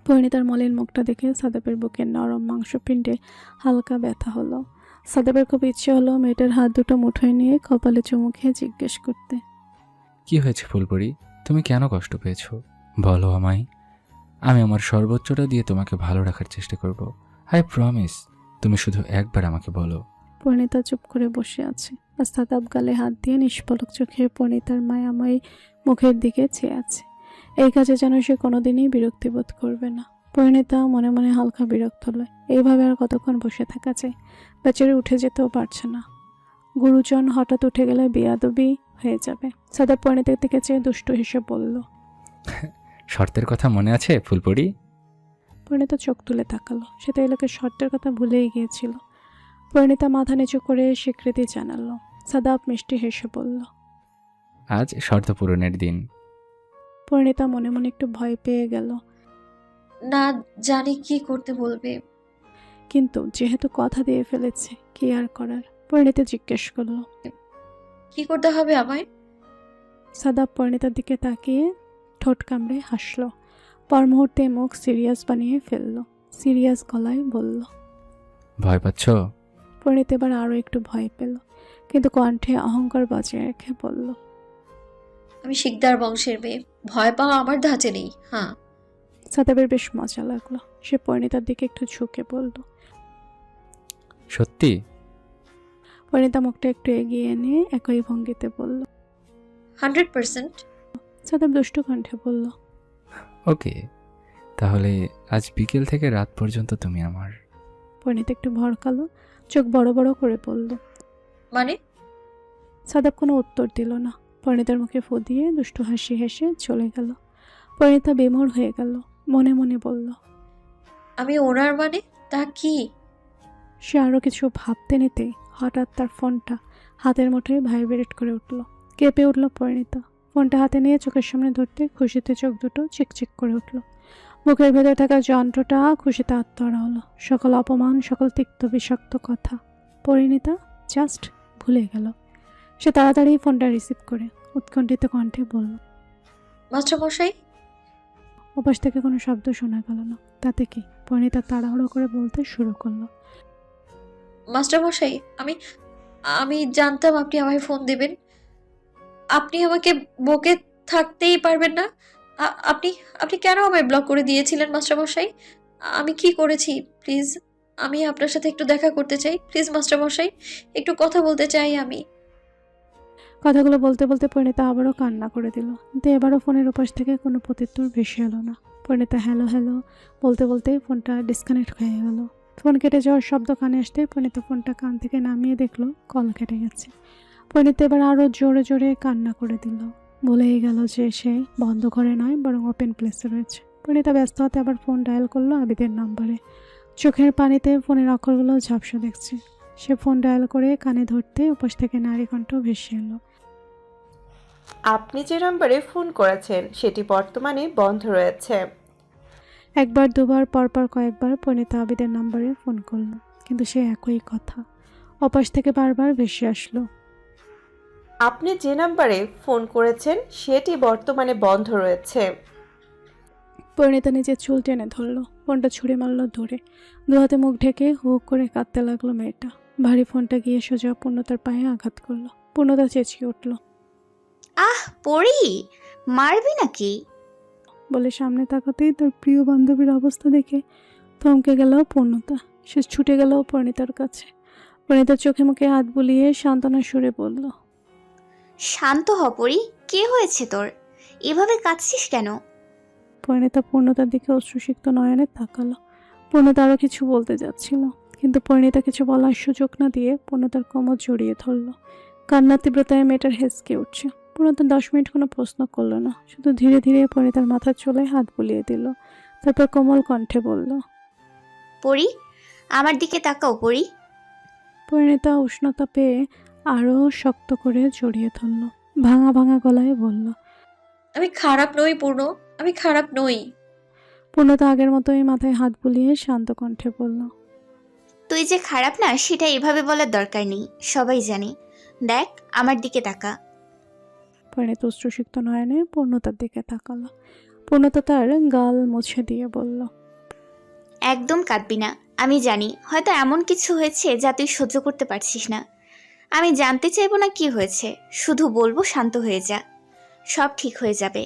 পরিণীতার মলিন মুখটা দেখে সাদাবের বুকের নরম মাংসপিণ্ডে হালকা ব্যথা হলো। সাদাবের খুব ইচ্ছে হলো মেয়েটার হাত দুটো মুঠোয় নিয়ে কপালে চুমু খেয়ে জিজ্ঞেস করতে, কি হয়েছে ফুলপরি? তুমি কেন কষ্ট পেয়েছো? বলো আমায়। আমি আমার সর্বোচ্চটা দিয়ে তোমাকে ভালো রাখার চেষ্টা করব। I promise. তুমি শুধু একবার আমাকে বলো। পরিণীতা চুপ করে বসে আছে আর সাদাব গালে হাত দিয়ে নিষ্পলক চোখে পরিণীতার মায়াময়ী মুখের দিকে চেয়ে আছে। এই কাজে যেন সে কোনোদিনই বিরক্তি বোধ করবে না। পরিণীতা মনে মনে হালকা বিরক্ত হলো। এইভাবে আর কতক্ষণ বসে থাকা যায়? বেচারি উঠে যেতেও পারছে না। গুরুজন হঠাৎ উঠে গেলে বেয়াদবি হয়ে যাবে। সাদাব পরিণীতার দিকে চেয়ে দুষ্টু হেসে বলল। শর্তের কথা মনে আছে ফুলপরি? পরিণীতা চোখ তুলে তাকালো। সে তো এই লোকের শর্তের কথা ভুলেই গিয়েছিল। পরিণীতা মাথা নিচু করে স্বীকৃতি জানালো। সাদাব মিষ্টি হেসে বলল। আজ শর্ত পূরণের দিন। পরিণীতা মনে মনে একটু ভয় পেয়ে গেল, না জানি কি করতে বলবে। কিন্তু যেহেতু কথা দিয়ে ফেলেছে কি আর করার। পরিণীতা জিজ্ঞেস করলো। কি করতে হবে আমায়? সাদাব পরিণীতার দিকে তাকিয়ে ঠোঁট কামড়ে হাসলো। পর মুহূর্তে মুখ সিরিয়াস বানিয়ে ফেললো। সিরিয়াস গলায় বলল। ভয় পাচ্ছ? পরিণীতা এবার আরও একটু ভয় পেল, কিন্তু কণ্ঠে অহংকার বজায় রেখে বলল, আমি শিকদার বংশের মেয়ে, ভয় পাওয়া আমার ধাঁচে নেই। হ্যাঁ। সাদাবের বেশ মজা লাগলো। সে পরিণীতার দিকে একটু ঝুঁকে বলল। সত্যি? পরিণীতা মুখটা একটু এগিয়ে এনে একই ভঙ্গিতে বলল। 100%। সাদাব দুষ্টু কণ্ঠে বলল। ওকে, তাহলে আজ বিকেল থেকে রাত পর্যন্ত তুমি আমার। পরিণীতা একটু ভড়কালো, চোখ বড় বড় করে বলল। মানে? সাদাব কোনো উত্তর দিল না। পরিণীতার মুখে ফু দিয়ে দুষ্টু হাসি হেসে চলে গেল। পরিণীতা বেমোর হয়ে গেল। মনে মনে বলল, আমি ওনার মানে? তা কি? সে আরও কিছু ভাবতে নিতেই হঠাৎ তার ফোনটা হাতের মুঠোয় ভাইব্রেট করে উঠল। কেঁপে উঠল পরিণীতা। ফোনটা হাতে নিয়ে চোখের সামনে ধরতে খুশিতে চোখ দুটো চিকচিক করে উঠল। মুখের ভেতরে থাকা যন্ত্রটা খুশিতে আত্মহারা হলো। সকল অপমান, সকল তিক্ত বিষাক্ত কথা পরিণীতা জাস্ট ভুলে গেল। সে তাড়াতাড়ি ফোনটা রিসিভ করে উৎকণ্ঠিত কণ্ঠে বলল। মাস্টারমশাই? ওপাশ থেকে কোনো শব্দ শোনা গেল না। তাতে কি? পরিণীতা তাড়াহুড়ো করে বলতে শুরু করলো। মাস্টারমশাই, আমি আমি জানতাম আপনি আমায় ফোন দেবেন। আপনি আমাকে বকে থাকতেই পারবেন না। আপনি আপনি কেন আমায় ব্লক করে দিয়েছিলেন মাস্টারমশাই? আমি কি করেছি? প্লিজ, আমি আপনার সাথে একটু দেখা করতে চাই। প্লিজ মাস্টারমশাই, একটু কথা বলতে চাই আমি। কথাগুলো বলতে বলতে পরিণীতা আবারও কান্না করে দিল, কিন্তু এবারও ফোনের ওপাশ থেকে কোনো প্রত্যুত্তর ভেসে এলো না। পরিণীতা হ্যালো হ্যালো বলতে বলতেই ফোনটা ডিসকানেক্ট হয়ে গেল। ফোন কেটে যাওয়ার শব্দ কানে আসতেই পরিণীতা ফোনটা কান থেকে নামিয়ে দেখলো কল কেটে গেছে। পরিণীতা এবার আরও জোরে জোরে কান্না করে দিল। ভুলেই গেল যে সে বন্ধ ঘরে নয়, বরং ওপেন প্লেসে রয়েছে। পরিণীতা ব্যস্ত হতে আবার ফোন ডায়াল করলো আবিদের নাম্বারে। চোখের পানিতে ফোনের অক্ষরগুলো ঝাপসা দেখছে। সে ফোন ডায়াল করে কানে ধরতে ওপাশ থেকে নারী কণ্ঠ ভেসে এলো। আপনি যে নম্বরে ফোন করেছেন সেটি বর্তমানে বন্ধ রয়েছে। একবার দুবার পরপর কয়েকবার পরিণীতা আবিদের নাম্বারে ফোন করলো, কিন্তু সে একই কথা ওপাশ থেকে বারবার ভেসে আসলো। আপনি যে নম্বরে ফোন করেছেন সেটি বর্তমানে বন্ধ রয়েছে। পরিণীতা নিজের চুল টেনে ধরলো, ফোনটা ছুঁড়ে মারলো দূরে। দু হাতে মুখ ঢেকে হু করে কাঁদতে লাগলো মেয়েটা। ভারী ফোনটা গিয়ে সোজা পূর্ণতার পায়ে আঘাত করলো। পূর্ণতা চেঁচিয়ে উঠল আহ পড়ি, মারবি নাকি? বলে সামনে তাকাতেই তার প্রিয় বান্ধবীর অবস্থা দেখে থমকে গেল পূর্ণতা। সে ছুটে গেল পরিণীতার কাছে। পরিণীতার চোখে মুখে হাত বুলিয়ে সান্ত্বনা সুরে বলল, শান্ত হ পড়ি, কে হয়েছে তোর? এভাবে কাঁদছিস কেন? পরিণীতা পূর্ণতার দিকে অশ্রুসিক্ত নয়নে তাকালো। পূর্ণতা আরও কিছু বলতে যাচ্ছিল, কিন্তু পরিণীতা কিছু বলার সুযোগ না দিয়ে পূর্ণতার কোমর জড়িয়ে ধরল। কান্নার তীব্রতায় মেয়েটার হেসকে উঠছে। পূর্ণতা 10 মিনিট কোনো প্রশ্ন করলো না, শুধু ধীরে ধীরে পরিণীতার মাথার চুলে হাত বুলিয়ে দিল। তারপর কোমল কণ্ঠে বলল, পড়ি, আমার দিকে তাকাও পড়ি। পরিণীতা উষ্ণতা পেয়ে আরও শক্ত করে জড়িয়ে ধরল। ভাঙা ভাঙা গলায় বলল, আমি খারাপ নই পূর্ণ, আমি খারাপ নই। পূর্ণতা আগের মতোই মাথায় হাত বুলিয়ে শান্ত কণ্ঠে বলল, তুই যে খারাপ না সেটা এভাবে বলার দরকার নেই, সবাই জানে। দেখ আমার দিকে তাকা। পরিণীতা অশ্রুসিক্ত নয়নে পূর্ণতার দিকে তাকালো। পূর্ণতা তার গাল মুছে দিয়ে বলল, একদম কাঁদবি না। আমি জানি হয়তো এমন কিছু হয়েছে যা তুই সহ্য করতে পারছিস না। আমি জানতে চাইবো না কি হয়েছে, শুধু বলবো শান্ত হয়ে যা, সব ঠিক হয়ে যাবে।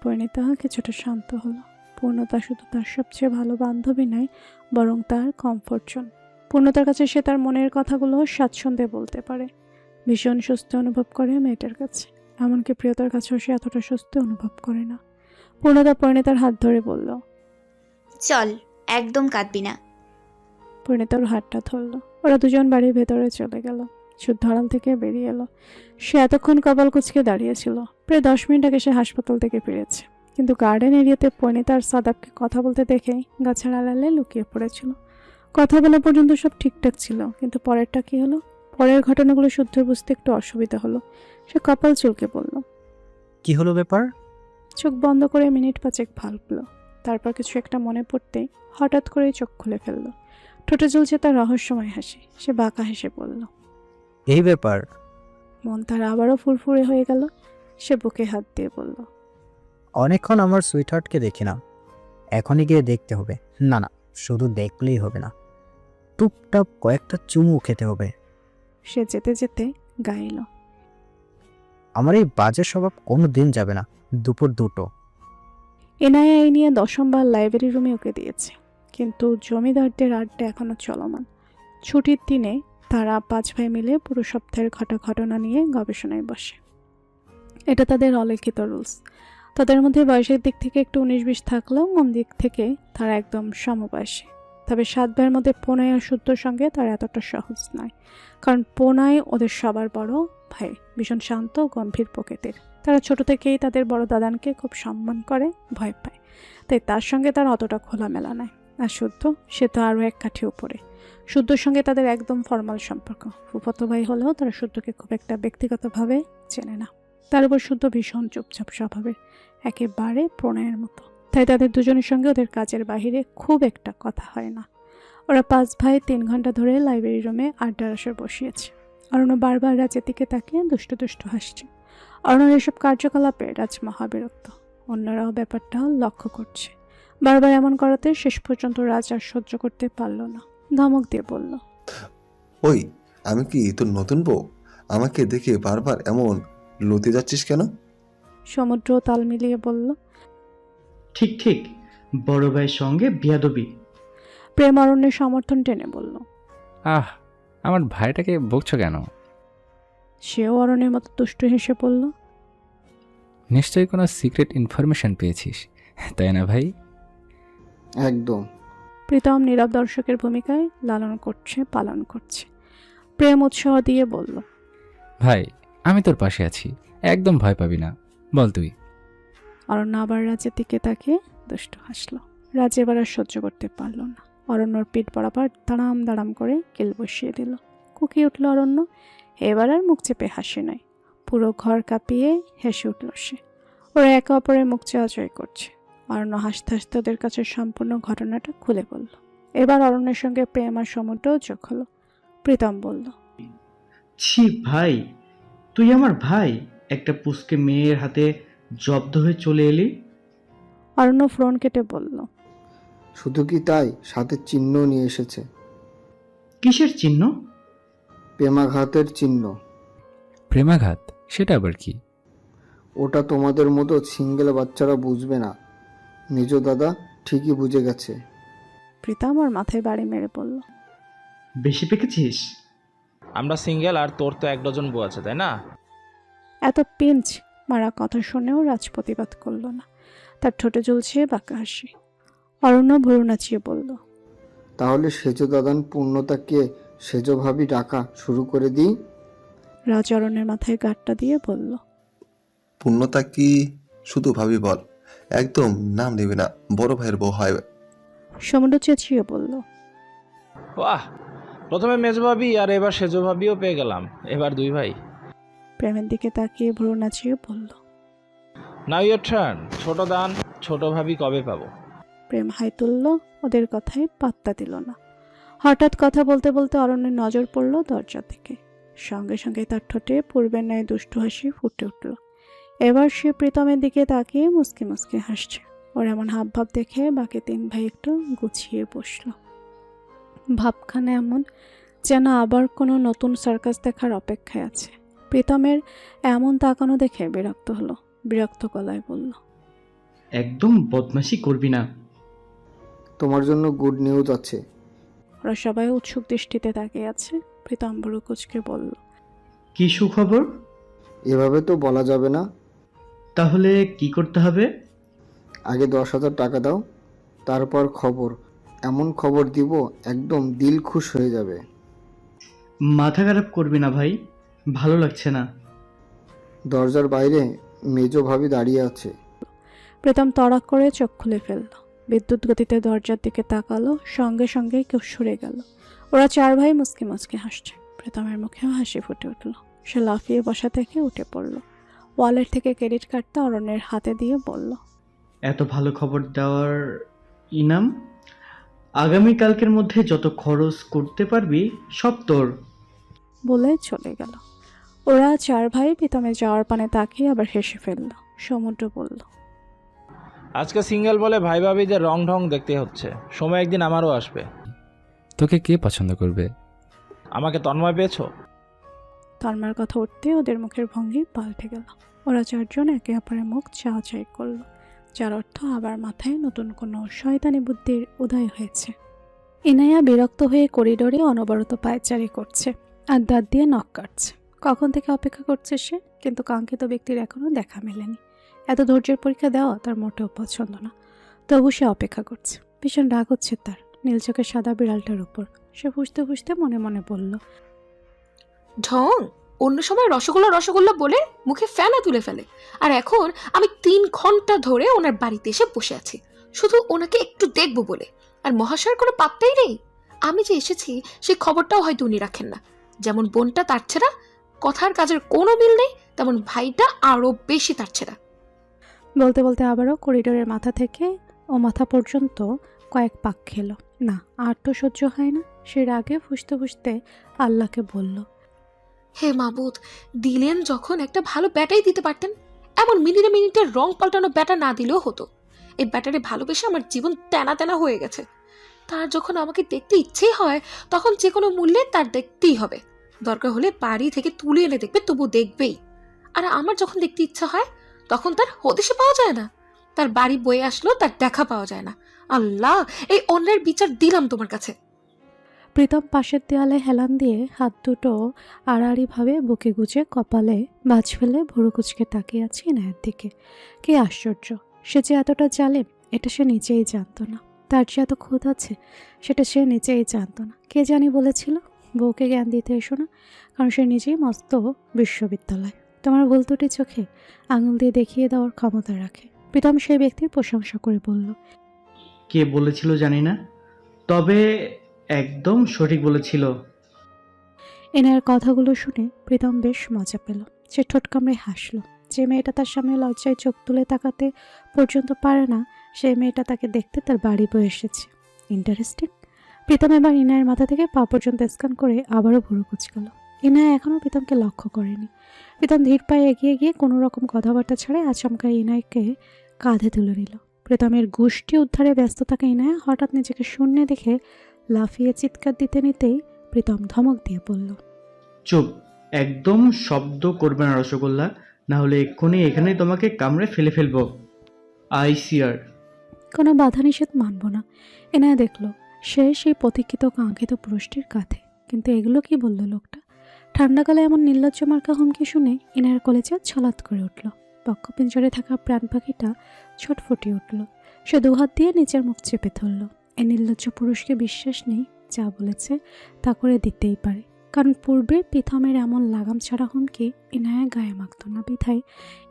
পরিণীতা কিছুটা শান্ত হলো। পূর্ণতা শুধু তার সবচেয়ে ভালো বান্ধবী নয়, বরং তার কমফোর্ট জোন। পূর্ণতার কাছে সে তার মনের কথাগুলো স্বাচ্ছন্দ্যে বলতে পারে। ভীষণ স্বস্তি অনুভব করে মেয়েটার কাছে, এমনকি প্রিয়তার কাছেও সে এতটা স্বস্তি অনুভব করে না। পূর্ণতা পরিণীতার হাত ধরে বলল, চল, একদম কাঁদবি না। পরিণীতার হাতটা ধরল। ওরা দুজন বাড়ির ভেতরে চলে গেল। শুদ্ধ আড়াল থেকে বেরিয়ে এলো। সে এতক্ষণ কপাল কুঁচকে দাঁড়িয়েছিল। প্রায় 10 মিনিট আগে সে হাসপাতাল থেকে ফিরেছে, কিন্তু গার্ডেন এরিয়াতে পরিণীতা আর সাদাবকে কথা বলতে দেখেই গাছের আড়ালে লুকিয়ে পড়েছিল। কথা বলা পর্যন্ত সব ঠিকঠাক ছিল, কিন্তু পরেরটা কি হলো? পরের ঘটনাগুলো শুদ্ধ বুঝতে একটু অসুবিধা হলো। সে কপাল চুলকে বলল, কি হলো ব্যাপার? চোখ বন্ধ করে মিনিট 5 ভাবল। তারপর কিছু একটা মনে পড়তেই হঠাৎ করে চোখ খুলে ফেলল। ঠোঁটে ঝুলছে তার রহস্যময় হাসি। সে বাঁকা হেসে বলল, এই ব্যাপার? মন তার আবারও ফুরফুরে হয়ে গেল। সে বুকে হাত দিয়ে বলল, অনেকক্ষণ আমার সুইটহার্টকে দেখি না, এখনই গিয়ে দেখতে হবে। না না, শুধু দেখলেই হবে না, টুপটাপ কয়েকটা চুমু খেতে হবে। সে যেতে যেতে গাইল, আমার এই বাজে স্বভাব কোনো দিন যাবে না। দুপুর 2টো। এনআইআ এই নিয়ে 10ম বার লাইব্রেরি রুমে ওকে দিয়েছে, কিন্তু জমিদারদের আড্ডা এখনও চলমান। ছুটির দিনে তারা 5 ভাই মিলে পুরো সপ্তাহের ঘটনা নিয়ে গবেষণায় বসে। এটা তাদের অলিখিত রুলস। তাদের মধ্যে বয়সের দিক থেকে একটু 19-20 থাকলেও মন দিক থেকে তারা একদম সমবয়সী। তবে 7 ভাইয়ের মধ্যে পোনাই আর শুদ্ধর সঙ্গে তারা এতটা সহজ নয়, কারণ পোনাই ওদের সবার বড় ভাই, ভীষণ শান্ত গম্ভীর প্রকৃতির। তারা ছোট থেকেই তাদের বড় দাদানকে খুব সম্মান করে, ভয় পায়, তাই তার সঙ্গে তার অতটা খোলামেলা নয়। আর শুদ্ধ, সে তো আরও এক কাঠি উপরে। শুদ্ধর সঙ্গে তাদের একদম ফর্মাল সম্পর্ক। ফুফাতো ভাই হলেও তারা শুদ্ধকে খুব একটা ব্যক্তিগতভাবে চেনে না। তার উপর শুদ্ধ ভীষণ চুপচাপ স্বভাবের, একেবারে প্রণয়ের মতো। তাই তাদের দুজনের সঙ্গে ওদের কাজের বাহিরে খুব একটা কথা হয় না। ওরা 5 ভাই 3 ঘন্টা ধরে লাইব্রেরি রুমে আড্ডার আসর বসিয়েছে। অরণ্য বারবার রাজের দিকে তাকিয়ে দুষ্টু দুষ্টু হাসছে। অরণ্যের এসব কার্যকলাপে রাজ মহাবিরক্ত। অন্যরাও ব্যাপারটা লক্ষ্য করছে। বারবার এমন করাতে শেষ পর্যন্ত রাজ আর সহ্য করতে পারল না, ধমক দিয়ে বলল, ওই, আমি কি তোর নতুন বউ? আমাকে দেখে বারবার এমন লতে যাচ্ছিস কেন? সমুদ্র তাল মিলিয়ে বলল, ঠিক ঠিক, বড় ভাইয়ের সঙ্গে বিয়াদবি। প্রেম অরণ্যের সমর্থন টেনে বলল। আহ, আমার ভাইটাকে বকছো কেন? সেও অরণ্যের মতো দুষ্টু হেসে বলল, নিশ্চয়ই কোনো সিক্রেট ইনফরমেশন পেয়েছিস, তাই না ভাই? একদম। প্রীতম নীরব দর্শকের ভূমিকায় লালন করছে, পালন করছে। প্রেম উৎসাহ দিয়ে বলল, ভাই, আমি তোর পাশে আছি, একদম ভয় পাবি না, বল তুই। অরণ্য আবার রাজের দিকে তাকিয়ে দুষ্টু হাসলো। রাজ এবার আর সহ্য করতে পারল না, অরণ্যর পিঠ বরাবর দাঁড়াম দাঁড়াম করে কিল বসিয়ে দিল। কুকিয়ে উঠল অরণ্য। এবার আর মুখ চেপে হাসি নাই, পুরো ঘর কাঁপিয়ে হেসে উঠল সে। ওরা একে অপরের মুখ চাওয়াচাই করছে। অরণ্য হাসতে হাসতে ওদের কাছে সম্পূর্ণ ঘটনাটা খুলে বলল। এবার অরণ্যের সঙ্গে প্রেম আর সমুদ্রও যোগ হলো। প্রীতম বলল, ছি ভাই, তুই আমার ভাই, একটা পুচকে মেয়ের হাতে জব্দ হয়ে চলে এলি। অরণ্য ফ্রন কেটে বলল, শুধু কি তাই, সাথে চিহ্ন নিয়ে এসেছে। কিসের চিহ্ন? প্রেমাঘাতের চিহ্ন। প্রেমাঘাত? সেটা আবার কি? ওটা তোমাদের মতো সিঙ্গেল বাচ্চারা বুঝবে না, মেজ দাদা ঠিকই বুঝে গেছে। প্রীতম ওর মাথায় বাড়ি মেরে বলল, বেশি পেকেছিস? আমরা সিঙ্গেল, আর তোর তো 1 ডজন বউ আছে, তাই না? এত পিঞ্চ মারা কথা শুনেও রাজ প্রতিবাদ করল না। তার ঠোঁটে জ্বলছে বাঁকা হাসি। অরণ্য ভুরু নাচিয়ে বলল, তাহলে সেজ দাদান পূর্ণতাকে সেজ ভাবি ডাকা শুরু করে দিই। রাজ অরণ্যের মাথায় গাঁটটা দিয়ে বলল, পূর্ণতা কি শুধু ভাবি বল, একদম নাম নেবে না, বড় ভাইয়ের বউ হয়। সমুদ্র চেঁচিয়ে বলল, বাহ, প্রথমে মেজ ভাবি আর এবার সেজ ভাবিও পেয়ে গেলাম, এবার 2 ভাই। প্রেমের দিকে তাকিয়ে ভুরু নাচিয়ে বলল, নাও ইয়োর টার্ন। ছোট দান, ছোট ভাবি কবে পাবো? প্রেম হাই তুলল, ওদের কথায় পাত্তা দিল না। হঠাৎ কথা বলতে বলতে অরণ্যের নজর পড়ল দরজা থেকে। সঙ্গে সঙ্গে তার ঠোঁটে পূর্বের ন্যায় দুষ্টু হাসি ফুটে উঠল। এবার সে প্রীতমের দিকে তাকিয়ে মুসকে মুসকে হাসছে। ওর এমন হাব ভাব দেখে বাকি 3 ভাই একটু গুছিয়ে বসল। ভাবখানে এমন যেন আবার কোনো নতুন সার্কাস দেখার অপেক্ষায় আছে। প্রীতমের এমন তাকানো দেখে বিরক্ত হলো, বিরক্ত গলায় বলল, একদম বদমাশি করবি না। তোমার জন্য গুড নিউজ আছে। ওরা সবাই উৎসুক দৃষ্টিতে তাকিয়ে আছে। প্রীতম ভুরু কুঁচকে বলল, কি সুখবর? এভাবে তো বলা যাবে না। তাহলে কি করতে হবে? আগে 10,000 টাকা দাও, তারপর খবর। এমন খবর দিব একদম দিল খুশ হয়ে যাবে। মাথা খারাপ করবি না ভাই, ভালো লাগছে না। দরজার বাইরে মেজো ভাবি দাঁড়িয়ে আছে। প্রীতম তড়াক করে চোখ খুলে ফেলল। বিদ্যুৎ গতিতে দরজার দিকে তাকালো, সঙ্গে সঙ্গেই কেউ সরে গেল। ওরা 4 ভাই মুসকে মুসকে হাসছে। প্রীতমের মুখেও হাসি ফুটে উঠল। সে লাফিয়ে বসা থেকে উঠে পড়ল। ওয়ালেট থেকে ক্রেডিট কার্ডটা অরণ্যের হাতে দিয়ে বলল, এত ভালো খবর দেওয়ার ইনাম। আগামীকালকের মধ্যে যত খরচ করতে পারবি সব তোর। বলে চলে গেল। ওরা 4 ভাই প্রীতমের যাওয়ার পানে তাকিয়ে আবার হেসে ফেলল। সমুদ্র বলল, আজকে সিঙ্গেল বলে ভাই ভাবিদের রং ঢং দেখতে হচ্ছে, সময় একদিন আমারও আসবে। তোকে কে পছন্দ করবে? আমাকে তন্ময় পেয়েছো? তন্মার কথা উঠতে ওদের মুখের ভঙ্গি পাল্টে গেল। ওরা 4 জন একে অপরের মুখ চাওয়াচাই করল, যার অর্থ আবার মাথায় নতুন কোনো শয়তানি বুদ্ধির উদয় হয়েছে। ইনায়া বিরক্ত হয়ে করিডোরে অনবরত পায়চারি করছে আর দাঁত দিয়ে নখ কাটছে। কখন থেকে অপেক্ষা করছে সে, কিন্তু কাঙ্ক্ষিত ব্যক্তির এখনও দেখা মেলেনি। এত ধৈর্যের পরীক্ষা দেওয়া তার মোটেও পছন্দ না। তবু সে অপেক্ষা করছে। ভীষণ রাগ হচ্ছে তার নীল চোখের সাদা বিড়ালটার উপর। সে ফুসতে ফুসতে মনে মনে বলল, ঢং, অন্য সময় রসগোল্লা রসগোল্লা বলে মুখে ফেনা তুলে ফেলে, আর এখন আমি 3 ঘন্টা ধরে ওনার বাড়িতে এসে বসে আছি শুধু ওনাকে একটু দেখবো বলে, আর মহাশয়ের কোনো পাত্তাই নেই। আমি যে এসেছি সেই খবরটাও হয়তো উনি রাখেন না। যেমন বোনটা তার ছেঁড়া, কথার কাজের কোনো মিল নেই, তেমন ভাইটা আরো বেশি তার ছেঁড়া। বলতে বলতে আবারও করিডোরের মাথা থেকে ও মাথা পর্যন্ত কয়েক পাক খেল। না, আর তো সহ্য হয় না। সে রাগে ফুসতে ফুসতে আল্লাহকে বলল, হে মাবুদ, দিলেন যখন একটা ভালো ব্যাটাই দিতে পারতেন। এমন মিনিটে মিনিটে রং পাল্টানো ব্যাটা না দিলেও হতো। এই ব্যাটারে ভালোবেসে আমার জীবন তেনা তেনা হয়ে গেছে। তার যখন আমাকে দেখতে ইচ্ছেই হয় তখন যে কোনো মূল্যে তার দেখতেই হবে। দরকার হলে বাড়ি থেকে তুলে এনে দেখবে, তবু দেখবেই। আর আমার যখন দেখতে ইচ্ছা হয় তখন তার হদিশে পাওয়া যায় না, তার বাড়ি বয়ে আসলো তার দেখা পাওয়া যায় না। আল্লাহ, এই অন্যের বিচার দিলাম তোমার কাছে। প্রীতম পাশের দেয়ালে হেলান দিয়ে হাত দুটো আড়াআড়িভাবে বুকে গুজে কপালে বাজ ফেলে ভুরু কুচকে তাকিয়ে আছে ইনায়ের দিকে। কি আশ্চর্য, সে যে এতটা জালেম এটা সে নিজেই জানতো না। তার যে এত ক্ষোধ আছে সেটা সে নিজেই জানতো না। কে জানি বলেছিল বউকে জ্ঞান দিতে এসো না, কারণ সে নিজেই মস্ত বিশ্ববিদ্যালয়। তোমার ভুল ত্রুটি চোখে আঙুল দিয়ে দেখিয়ে দেওয়ার ক্ষমতা রাখে। প্রীতম সেই ব্যক্তির প্রশংসা করে বলল, কে বলেছিল জানি না, তবে একদম সঠিক বলেছিল। এনার কথাগুলো শুনে প্রীতম বেশ মজা পেল। সে ঠোঁট কামড়ে হাসল। যে মেয়েটা তার সামনে লজ্জায় চোখ তুলে তাকাতে পর্যন্ত পারে না, সেই মেয়েটা তাকে দেখতে তার বাড়ি বয়ে এসেছে। ইন্টারেস্টিং। প্রীতম এবার ইনায়ের মাথা থেকে পা পর্যন্ত স্ক্যান করে আবারও ভুরু কুচকাল। ইনায়া এখনও প্রীতমকে লক্ষ্য করেনি। প্রীতম ধীর পায়ে এগিয়ে গিয়ে কোনো রকম কথাবার্তা ছাড়াই আচমকা ইনায়কে কাঁধে তুলে নিল। প্রীতমের গোষ্ঠী উদ্ধারে ব্যস্ত থাকা ইনায়া হঠাৎ নিজেকে শূন্যে দেখে লাফিয়ে চিৎকার দিতে নিতেই প্রীতম ধমক দিয়ে বলল, চুপ, একদম শব্দ করবে না রসগোল্লা, না হলে এক্ষুনি এখানেই তোমাকে কামড়ে ফেলে ফেলবো। আইসিআর। কোনো বাধা নিষেধ মানব না। এনায়া দেখল সে সেই প্রতীক্ষিত কাঙ্ক্ষিত পুরুষটির কাঁধে। কিন্তু এগুলো কি বলল লোকটা? ঠান্ডা গালে এমন নির্লজ্জ মার্কা হুমকি শুনে ইনায়ার কলেজে ছলাৎ করে উঠল। পক্ষপিঞ্জরে থাকা প্রাণ পাখিটা ছটফটিয়ে উঠল। সে দুহাত দিয়ে নিচের মুখ চেপে ধরল। এই নির্লজ্জ পুরুষকে বিশ্বাস নেই, যা বলেছে তা করে দিতেই পারে। কারণ পূর্বে প্রীতমের এমন লাগাম ছাড়া হুমকি ইনায়া গায়ে মাখত না। বিধায়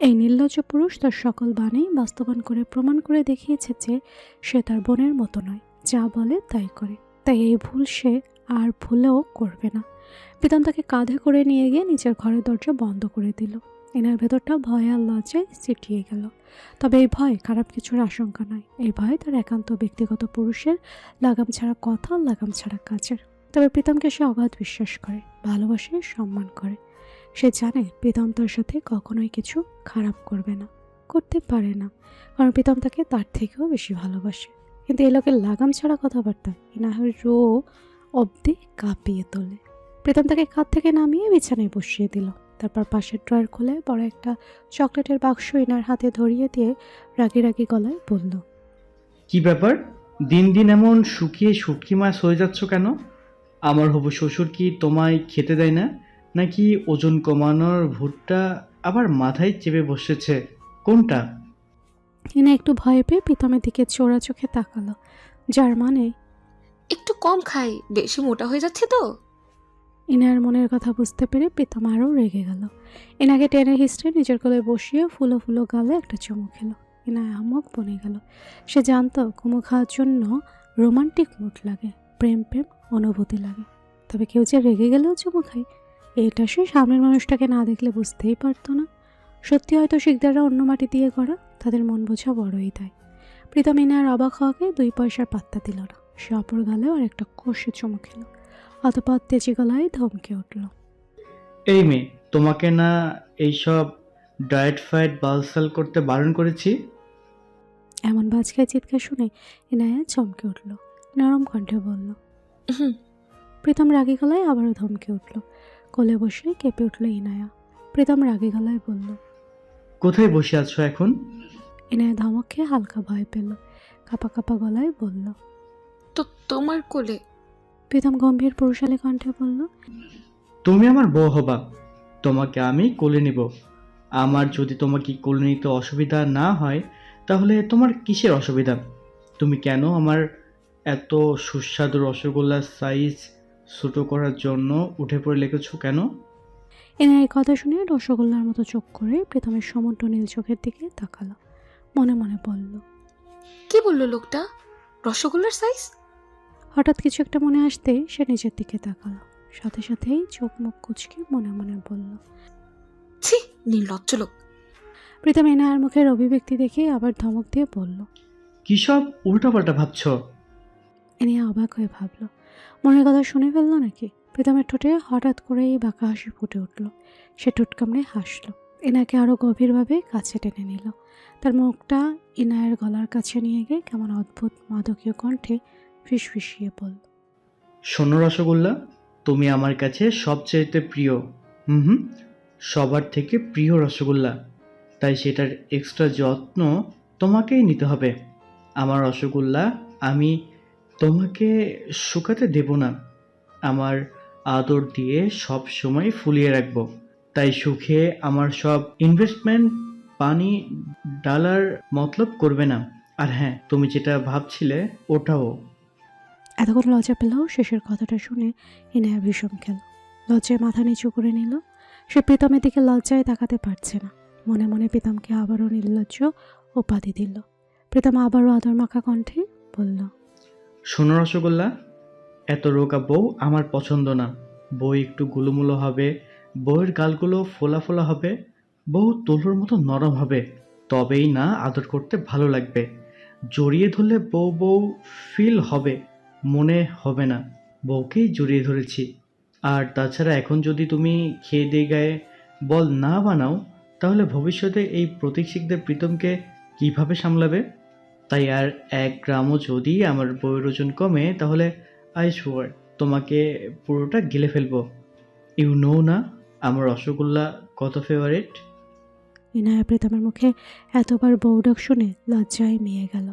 এই নির্লজ্জ পুরুষ তার সকল বাণী বাস্তবায়ন করে প্রমাণ করে দেখিয়েছে যে সে তার বোনের মতো নয়, যা বলে তাই করে। তাই এই ভুল সে আর ভুলেও করবে না। প্রীতম তাকে কাঁধে করে নিয়ে গিয়ে নিজের ঘরের দরজা বন্ধ করে দিল। এনার ভেতরটা ভয় আর লজ্জায় সিটিয়ে গেল। তবে এই ভয় খারাপ কিছুর আশঙ্কা নয়। এই ভয় তার একান্ত ব্যক্তিগত পুরুষের লাগাম ছাড়া কথা, লাগাম ছাড়া কাজের। তবে প্রীতমকে সে অগাধ বিশ্বাস করে, ভালোবাসে, সম্মান করে। সে জানে প্রীতম তার সাথে কখনোই কিছু খারাপ করবে না, করতে পারে না, কারণ প্রীতম তাকে তার থেকেও বেশি ভালোবাসে। কিন্তু এই লোকের লাগাম ছাড়া কথাবার্তা ইনাহের রো অবধি কাঁপিয়ে তোলে। প্রীতম তাকে কাঁধ থেকে নামিয়ে বিছানায় বসিয়ে দিল। তারপর পাশের ড্রয়ার খুলে বড় একটা চকলেটের বাক্স ইনার হাতে ধরিয়ে দিয়ে রাগি রাগি গলায় বলল, কি ব্যাপার, দিন দিন এমন শুকিয়ে শুটকি মাছ হয়ে যাচ্ছ কেন? আমার হবু শ্বশুর কি তোমায় খেতে দেয় না, নাকি ওজন কমানোর ভুট্টা আবার মাথায় চেপে বসেছে? কোনটা? ইনা একটু ভয় পেয়ে প্রীতমের দিকে চোরা চোখে তাকালো, যার মানে একটু কম খাই, বেশি মোটা হয়ে যাচ্ছে তো। ইনার মনের কথা বুঝতে পেরে প্রীতম আরও রেগে গেল। ইনাকে টেনে হিস্ট্রে নিজের কোলে বসিয়ে ফুলো ফুলো গালে একটা চুমু খেলো। ইনা আমক বনে গেল। সে জানতো কুমু খাওয়ার জন্য রোমান্টিক মুড লাগে, প্রেম প্রেম অনুভূতি লাগে। তবে কেউ যে রেগে গেলেও চুমু খায়, এটা সে সামনের মানুষটাকে না দেখলে বুঝতেই পারতো না। সত্যি হয়তো শিকদাররা অন্য মাটি দিয়ে গড়া, তাদের মন বোঝা বড়ই তাই। প্রীতম ইনার অবাক হওয়াকে 2 পয়সার পাত্তা দিল না। সে অপর গালেও আর একটা কষে চুমু খেলো। অতপর তেজি গলায় ধমকে উঠল, এই মেয়ে, তোমাকে না এইসব ডায়েট ফাইট বালসাল করতে বারণ করেছি? এমন বাজখায় চিৎকার শুনে ইনায়া চমকে উঠল। নরম কণ্ঠে বলল, হুম। প্রীতম রাগী গলায় আবারও ধমকে উঠল। কোলে বসে কেঁপে উঠল ইনায়া। প্রীতম রাগী গলায় বলল, কোথায় বসে আছো এখন? ইনায়া ধমক খেয়ে হালকা ভয় পেল। কাপা কাপা গলায় বলল, তো তোমার কোলে। প্রীতম গম্ভীর পুরুষালী কণ্ঠে বলল, তুমি আমার বউ হবা, তোমাকে আমি কোলে নিব। আমার যদি তোমাকে কোলে নিতে অসুবিধা না হয়, তাহলে তোমার কিসের অসুবিধা? তুমি কেন আমার এত সুস্বাদু রসগোল্লার সাইজ ছোটো করার জন্য উঠে পড়ে লেগেছো কেন? ইনায়া কথা শুনে রসগোল্লার মতো চোখ করে প্রীতমের সমুদ্র নীল চোখের দিকে তাকালো। মনে মনে বলল, কি বললো লোকটা? রসগোল্লার সাইজ? হঠাৎ কিছু একটা মনে আসতেই সে নিজের দিকে তাকালো। সাথে সাথেই চোখ মুখ কুচকে মনে মনে বলল, ছি, নির্লজ্জ লোক। প্রীতম ইনায়ার মুখের অভিব্যক্তি দেখে আবার ধমক দিয়ে বলল, কী সব উল্টাপাল্টা ভাবছো? ইনিয়া অবাক হয়ে ভাবল, মনের কথা শুনে ফেললো নাকি। প্রীতমের ঠোঁটে হঠাৎ করেই বাঁকা হাসি ফুটে উঠল। সে ঠোঁট কামড়ে হাসল। ইনাকে আরও গভীরভাবে কাছে টেনে নিল। তার মুখটা ইনায়ের গলার কাছে নিয়ে গিয়ে কেমন অদ্ভুত মাদকীয় কণ্ঠে ফিসফিসিয়ে বলল, শোনো রসগোল্লা, তুমি আমার কাছে সবচাইতে প্রিয়। হুম, সবার থেকে প্রিয় রসগোল্লা। তাই সেটার এক্সট্রা যত্ন তোমাকেই নিতে হবে। আমার রসগোল্লা আমি তোমাকে শুকাতে দেব না। আমার আদর দিয়ে সব সময় ফুলিয়ে রাখবো। তাই সুখে আমার সব ইনভেস্টমেন্ট পানি ডালার মতলব করবে না। আর হ্যাঁ, তুমি যেটা ভাবছিলে ওটাও। এতক্ষণ লজ্জা পেলেও শেষের কথাটা শুনে ইনায়া ভীষণ খেল। লজ্জায় মাথা নিচু করে নিল। সে প্রীতমের দিকে লজ্জায় তাকাতে পারছে না। মনে মনে প্রীতমকে আবারও নির্লজ্জ উপাধি দিল। প্রীতম আবারও আদর মাখা কণ্ঠে বলল, শোনো রসগোল্লা, এত রোগা বউ আমার পছন্দ না। বউ একটু গুলুমুলো হবে, বউয়ের গালগুলো ফোলা ফোলা হবে, বউ তুলোর মতো নরম হবে, তবেই না আদর করতে ভালো লাগবে। জড়িয়ে ধরলে বউ বউ ফিল হবে, মনে হবে না বউকেই জড়িয়ে ধরেছি। আর তাছাড়া এখন যদি তুমি খেয়ে দিয়ে গায়ে বল না বানাও, তাহলে ভবিষ্যতে এই প্রতীক প্রীতমকে কিভাবে সামলাবে? তাই আর 1 গ্রামও যদি আমার বউয়ের ওজন কমে, তাহলে আই সোয়ার তোমাকে পুরোটা গিলে ফেলবো। ইউ নো না আমার রসগোল্লা কত ফেভারিট। ইনায়া প্রীতমের মুখে এতবার বৌডক শুনে লজ্জায় মিয়ে গেল।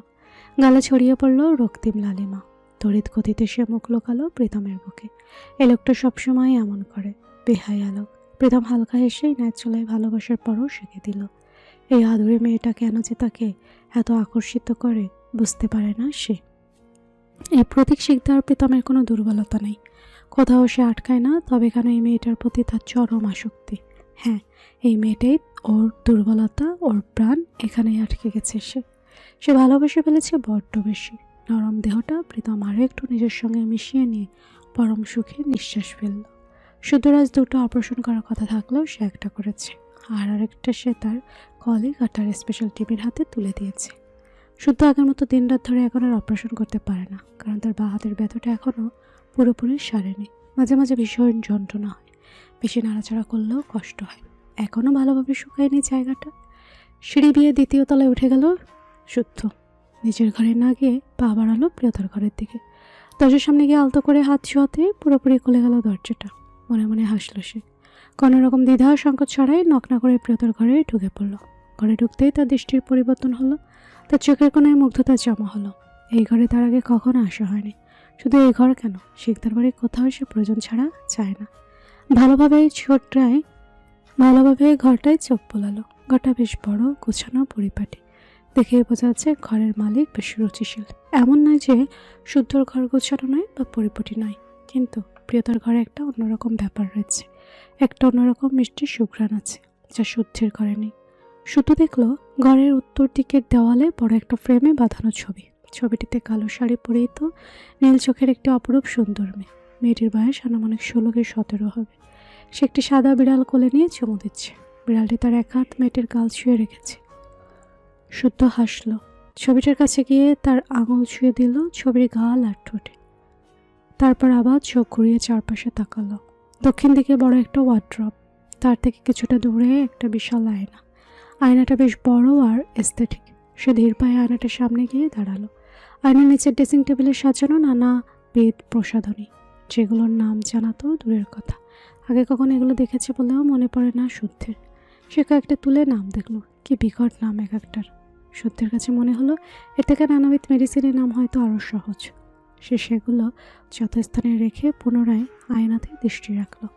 গালে ছড়িয়ে পড়ল রক্তিম লালিমা। তড়িৎ গতিতে সে মুখ লোকালো প্রীতমের বুকে। এ লোকটা সবসময় এমন করে, বেহায়া লোক। প্রীতম হালকা হেসে ইনায়ের চলায় ভালোবাসার পরও শিখে দিল। এই আদুরে মেয়েটা কেন যে তাকে এত আকর্ষিত করে বুঝতে পারে না সে। এই প্রতীক শিকদার প্রীতমের কোনো দুর্বলতা নেই, কোথাও সে আটকায় না। তবে কেন এই মেয়েটার প্রতি তার চরম আসক্তি। হ্যাঁ, এই মেয়েটাই ওর দুর্বলতা, ওর প্রাণ এখানেই আটকে গেছে। সে ভালোবেসে ফেলেছে বড্ড বেশি। নরম দেহটা প্রীতম আরও একটু নিজের সঙ্গে মিশিয়ে নিয়ে পরম সুখে নিঃশ্বাস ফেলল। শুদ্ধরাজ 2টো অপারেশন করার কথা থাকলেও সে একটা করেছে, আর আরেকটা সে তার কলিগ আর তার স্পেশাল টিমের হাতে তুলে দিয়েছে। শুদ্ধ আগের মতো দিনরাত ধরে এখন আর অপারেশন করতে পারে না, কারণ তার বাঁ হাতের ব্যথাটা এখনও পুরোপুরি সারেনি। মাঝে মাঝে ভীষণ যন্ত্রণা হয়, বেশি নাড়াচাড়া করলেও কষ্ট হয়। এখনও ভালোভাবে শুকায়নি জায়গাটা। সিঁড়ি দিয়ে 2য় তলায় উঠে গেল শুদ্ধ। নিজের ঘরে না গিয়ে পা বাড়ালো প্রিয়তার ঘরের দিকে। দরজার সামনে গিয়ে আলতো করে হাত ছোঁয়াতে পুরোপুরি খুলে গেল দরজাটা। মনে মনে হাসল সে। কোনো রকম দ্বিধা সংকোচ ছাড়াই নক না করে প্রিয়তার ঘরে ঢুকে পড়ল। ঘরে ঢুকতেই তার দৃষ্টির পরিবর্তন হলো। তার চোখের কোনায় মুগ্ধতা জমা হলো। এই ঘরে তার আগে কখনো আসা হয়নি। শুধু এই ঘর কেন, শিকদার বাড়ির কোথাও সে প্রয়োজন ছাড়া চায় না। ভালোভাবে ঘরটায় চোখ বোলালো। ঘরটা বেশ বড়, গোছানো, পরিপাটি। দেখেই বোঝা যাচ্ছে ঘরের মালিক বেশ রুচিশীল। এমন নয় যে শুদ্ধর ঘর গোছানো নয় বা পরিপাটি নয়, কিন্তু প্রিয়তার ঘরে একটা অন্যরকম ব্যাপার রয়েছে। একটা অন্যরকম মিষ্টি সুঘ্রাণ আছে, যা শুদ্ধের ঘরে নেই। শুদ্ধ দেখলো ঘরের উত্তর দিকের দেওয়ালে বড় একটা ফ্রেমে বাঁধানো ছবি। ছবিটিতে কালো শাড়ি পরিহিত নীল চোখের একটি অপরূপ সুন্দর মেয়ে। মেয়েটির বয়স আনুমানিক 16 কি 17 হবে। সে একটি সাদা বিড়াল কোলে নিয়ে চুমু দিচ্ছে। বিড়ালটি তার এক হাত মেয়েটির গাল ছুঁয়ে রেখেছে। শুদ্ধ হাসলো। ছবিটার কাছে গিয়ে তার আঙুল ছুঁয়ে দিল ছবির গাল আর ঠোঁটে। তারপর আবার চোখ ঘুরিয়ে চারপাশে তাকালো। দক্ষিণ দিকে বড় একটা ওয়ার্ড্রপ, তার থেকে কিছুটা দূরে একটা বিশাল আয়না। আয়নাটা বেশ বড় আর এস্থেটিক। সে ধীর পায়ে আয়নাটার সামনে গিয়ে দাঁড়ালো। আয়নার নিচের ড্রেসিং টেবিলে সাজানো নানা বেদ প্রসাধনী, যেগুলোর নাম জানা তো দূরের কথা। আগে কখনো এগুলো দেখেছে বলেও মনে পড়ে না শুদ্ধের। সে কয়েকটা তুলে নাম দেখলো, কি বিকট নাম এক একটার। শুদ্ধের কাছে মনে হলো এর থেকে নানাবিধ মেডিসিনের নাম হয়তো আরও সহজ। সে সেগুলো যথাস্থানে রেখে পুনরায় আয়নাতে দৃষ্টি রাখলো।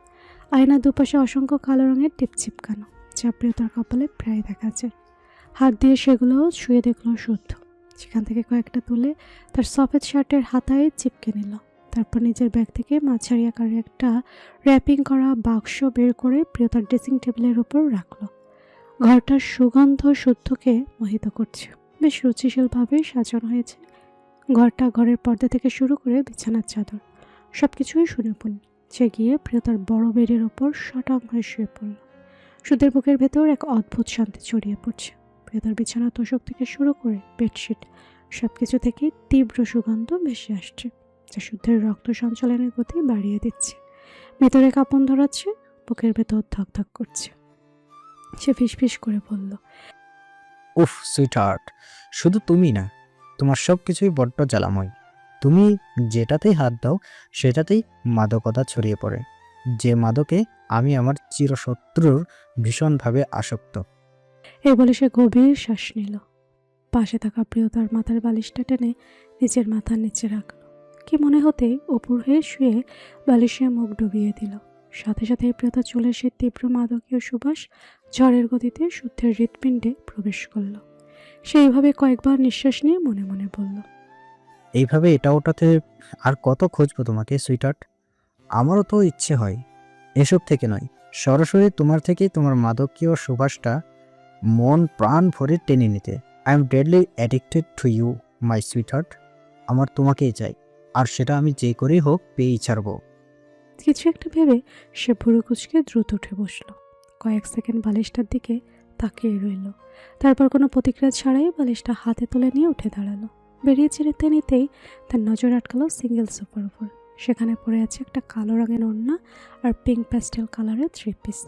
আয়নার দুপাশে অসংখ্য কালো রঙের টিপ চিপকানো, যা প্রিয়তার কপালে প্রায় দেখা যায়। হাত দিয়ে সেগুলো ছুঁয়ে দেখলো শুদ্ধ। সেখান থেকে কয়েকটা তুলে তার সফেদ শার্টের হাতায় চিপকে নিল। তারপর নিজের ব্যাগ থেকে মাঝারি আকারের একটা র্যাপিং করা বাক্স বের করে প্রিয়তার ড্রেসিং টেবিলের উপর রাখলো। ঘরটার সুগন্ধ শুদ্ধকে মোহিত করছে। বেশ রুচিশীলভাবে সাজানো হয়েছে ঘরটা। ঘরের পর্দা থেকে শুরু করে বিছানার চাদর সব কিছুই সুনিপুণ। সে গিয়ে প্রিয়তার বড় বেডের ওপর শটাং হয়ে শুয়ে পড়ল। শুদ্ধের বুকের ভেতর এক অদ্ভুত শান্তি ছড়িয়ে পড়ছে। প্রিয়তার বিছানা তোষক থেকে শুরু করে বেডশিট সব কিছু থেকে তীব্র সুগন্ধ ভেসে আসছে, যা শুদ্ধের রক্ত সঞ্চালনের গতি বাড়িয়ে দিচ্ছে। ভেতরে কাঁপন ধরাচ্ছে, বুকের ভেতর ধকধক করছে। সে ফিসফিস করে বলল, উফ সুইটহার্ট, শুধু তুমি না, তোমার সব কিছুই বড্ড জ্বালাময়। তুমি যেটাতেই হাত দাও সেটাতেই মাদকতা ছড়িয়ে পড়ে, যে মাদকে আমি আমার চিরশত্রুর ভীষণভাবে আসক্ত। এই বলে সে গভীর শ্বাস নিল। পাশে থাকা প্রিয়তার মাথার বালিশটা টেনে নিজের মাথার নিচে রাখল। কি মনে হতেই উপর হয়ে শুয়ে বালিশে মুখ ডুবিয়ে দিল। সাথে সাথে প্রিয়তা চলে সে তীব্র মাদকীয় সুবাস ঝড়ের গতিতে শুদ্ধের হৃৎপিণ্ডে প্রবেশ করল। সেইভাবে কয়েকবার নিঃশ্বাস নিয়ে মনে মনে বলল, এইভাবে এটা ওটাতে আর কত খুঁজবো তোমাকে সুইটহার্ট? আমারও তো ইচ্ছে হয় এসব থেকে নয়, সরাসরি তোমার থেকেই তোমার মাদকীয় সুবাসটা মন প্রাণ ভরে টেনে নিতে। I am deadly addicted to you my sweetheart. আমার তোমাকেই চাই, আর সেটা আমি যে করেই হোক পেয়েই ছাড়বো। কিছু একটা ভেবে সে ভুরু কুচকে দ্রুত উঠে বসল। কয়েক সেকেন্ড বালিশটার দিকে তাকিয়ে রইল। তারপর কোনো প্রতিক্রিয়া ছাড়াই বালিশটা হাতে তুলে নিয়ে উঠে দাঁড়ালো। বেরিয়ে ছেড়েতে নিতেই তার নজর আটকালো সিঙ্গেল সোফার উপর। সেখানে পড়ে আছে একটা কালো রঙের ওড়না আর পিঙ্ক প্যাস্টেল কালারের 3 পিস।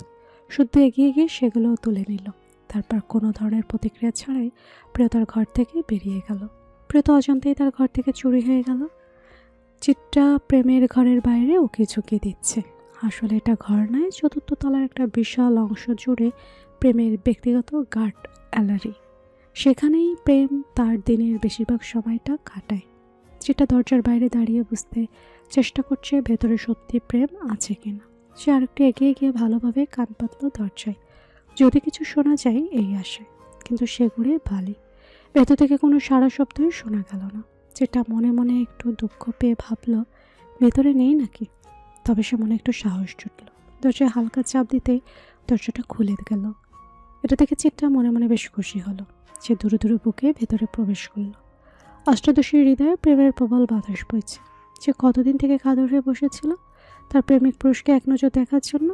শুদ্ধ এগিয়ে গিয়ে সেগুলোও তুলে নিল। তারপর কোনো ধরনের প্রতিক্রিয়া ছাড়াই প্রিয়তার ঘর থেকে বেরিয়ে গেল। প্রিয়তা অজান্তেই তার ঘর থেকে চুরি হয়ে গেল। চিত্রা প্রেমের ঘরের বাইরে উকি ঝুঁকি দিচ্ছে। আসলে এটা ঘর নয়, 4th তলার একটা বিশাল অংশ জুড়ে প্রেমের ব্যক্তিগত গার্ড গ্যালারি। সেখানেই প্রেম তার দিনের বেশিরভাগ সময়টা কাটায়। যেটা দরজার বাইরে দাঁড়িয়ে বুঝতে চেষ্টা করছে ভেতরে সত্যি প্রেম আছে কিনা। সে আরেকটু এগিয়ে গিয়ে ভালোভাবে কান পাতল দরজায়। যদি কিছু শোনা যায় এই আশায়, কিন্তু সে ঘুরে ভালি। ভেতর থেকে কোনো সারা শব্দই শোনা গেল না। যেটা মনে মনে একটু দুঃখ পেয়ে ভাবল ভেতরে নেই নাকি। তবে সে মনে একটু সাহস জুটল। দরজায় হালকা চাপ দিতেই দরজাটা খুলে গেল। এটা দেখে চিত্রা মনে মনে বেশ খুশি হলো। সে দূরে দূরে বুকে ভেতরে প্রবেশ করল। অষ্টাদশীর হৃদয়ে প্রেমের প্রবল বাতাস বইছে। সে কতদিন থেকে কাদর হয়ে বসেছিল তার প্রেমিক পুরুষকে এক নজর দেখার জন্য,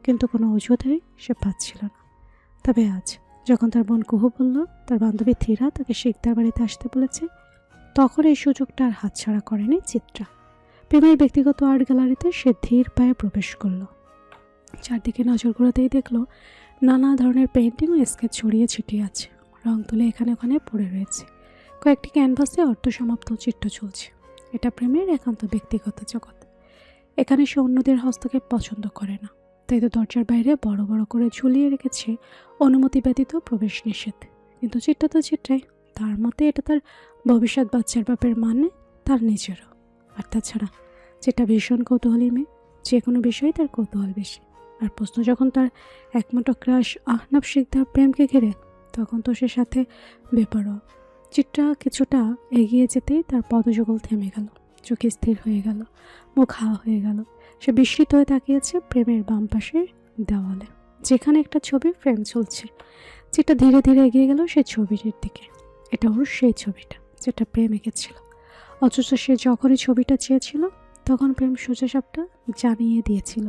কিন্তু কোনো অজুহাতেই সে পাচ্ছিল না। তবে আজ যখন তার বোন কুহু বলল তার বান্ধবী থিরা তাকে শিকদার বাড়িতে আসতে বলেছে, তখন এই সুযোগটা আর হাতছাড়া করেনি চিত্রা। প্রেমের ব্যক্তিগত আর্ট গ্যালারিতে সে ধীর পায়ে প্রবেশ করল। চারদিকে নজর ঘোরাতেই দেখল নানা ধরনের পেন্টিং ও স্কেচ ছড়িয়ে ছিটিয়ে আছে। রং তুলে এখানে ওখানে পড়ে রয়েছে। কয়েকটি ক্যানভাসে অর্ধসমাপ্ত চিত্র চলছে। এটা প্রেমের একান্ত ব্যক্তিগত জগৎ। এখানে সে অন্যদের হস্তক্ষেপ পছন্দ করে না। তাই তো দরজার বাইরে বড় বড় করে ঝুলিয়ে রেখেছে অনুমতি ব্যতীত প্রবেশ নিষেধ। কিন্তু চিত্রা তো চিত্রাই। তার মতে এটা তার ভবিষ্যৎ বাচ্চার বাপের মানে তার নিজেরও। আর তাছাড়া যেটা ভীষণ কৌতূহলী মেয়ে, যে কোনো বিষয়ে তার কৌতূহল বেশি। আর প্রশ্ন যখন তার একমাত্র ক্রাশ আহনাব শিকদার প্রেমকে ঘিরে, তখন তো সে সাথে বেপরোয়া। চিত্রা কিছুটা এগিয়ে যেতেই তার পদযুগল থেমে গেল। চোখে স্থির হয়ে গেল, মুখ হাওয়া হয়ে গেল। সে বিস্মিত হয়ে তাকিয়েছে প্রেমের বাম পাশের দেওয়ালে, যেখানে একটা ছবি ফ্রেম চলছে। চিত্রা ধীরে ধীরে এগিয়ে গেল সেই ছবিটির দিকে। এটা ওর সেই ছবিটা যেটা প্রেম এঁকেছিল। অথচ সে যখনই ছবিটা চেয়েছিল তখন প্রেম সোজাসাপটা জানিয়ে দিয়েছিল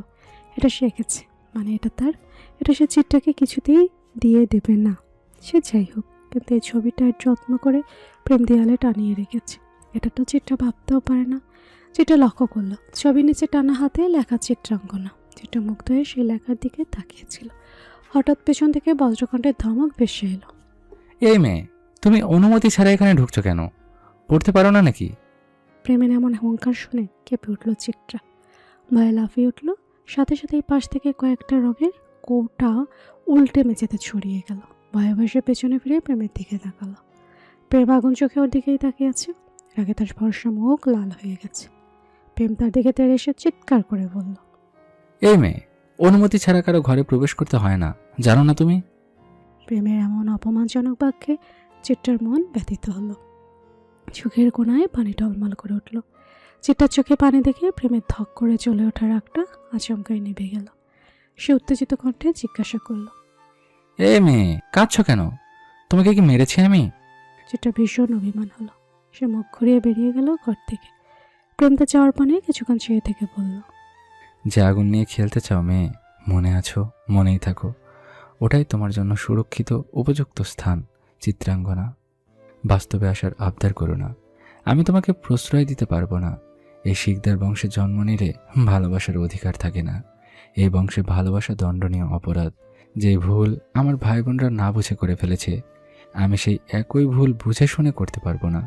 এটা সে এঁকেছে, মানে এটা তার। এটা সে চিত্রাকে কিছুতেই দিয়ে দেবে না। সে যাই হোক, কিন্তু এই ছবিটা যত্ন করে প্রেম দেয়ালে টানিয়ে রেখেছে। এটা তো চিত্রা ভাবতেও পারে না। চিত্রা লক্ষ্য করলো ছবির নিচে টানা হাতে লেখা চিত্রাঙ্গনা। চিত্রা মুগ্ধ হয়ে সেই লেখার দিকে তাকিয়েছিল। হঠাৎ পেছন থেকে বজ্রকণ্ঠের ধমক ভেসে এলো, এই মেয়ে, তুমি অনুমতি ছাড়া এখানে ঢুকছো কেন? পড়তে পারো না নাকি? প্রেমের এমন হুঙ্কার শুনে কেঁপে উঠল চিত্রা। ভয়ে লাফিয়ে উঠল। সাথে সাথেই পাশ থেকে কয়েকটা রঙের কৌটা উল্টে মেঝেতে ছড়িয়ে গেল। ভয়ে ভয়ে পেছনে ফিরে প্রেমের দিকে তাকালো। প্রেম আগুন চোখে ওর দিকেই তাকিয়ে আছে। রাগে তার ভরসা মুখ লাল হয়ে গেছে। প্রেম তার দিকে তেড়ে এসে চিৎকার করে বলল, এই মেয়ে, অনুমতি ছাড়া কারো ঘরে প্রবেশ করতে হয় না, জানো না তুমি? প্রেমের এমন অপমানজনক বাক্যে চিত্রার মন ব্যথিত হলো। চোখের কোণায় পানি টলমল করে উঠল। চিত্রার চোখে পানি দেখে প্রেমের ধক করে চলে ওঠার রাগটা আচমকাই নিভে গেল। সে উত্তেজিত কণ্ঠে জিজ্ঞাসা করল, এই মেয়ে, কাঁদছো কেন? তোমাকে কি মেরেছি আমি? চিত্রা ভীষণ অভিমান হলো। সে মুখ ঘুরিয়ে বেরিয়ে গেল ঘর থেকে। প্রেম তো যাওয়ার পানে কিছুক্ষণ চেয়ে থেকে বলল, যে আগুন নিয়ে খেলতে চাও মেয়ে, মনে আছো, মনেই থাকো। ওটাই তোমার জন্য সুরক্ষিত উপযুক্ত স্থান, চিত্রাঙ্গনা। বাস্তবে আসার আবদার করো না। আমি তোমাকে প্রশ্রয় দিতে পারবো না। এই শিকদার বংশে জন্ম নিলে ভালোবাসার অধিকার থাকে না। এই বংশে ভালোবাসা দণ্ডনীয় অপরাধ। যে ভুল আমার ভাই বোনরা না বুঝে করে ফেলেছে, আমি সেই একই ভুল বুঝে শুনে করতে পারবো না।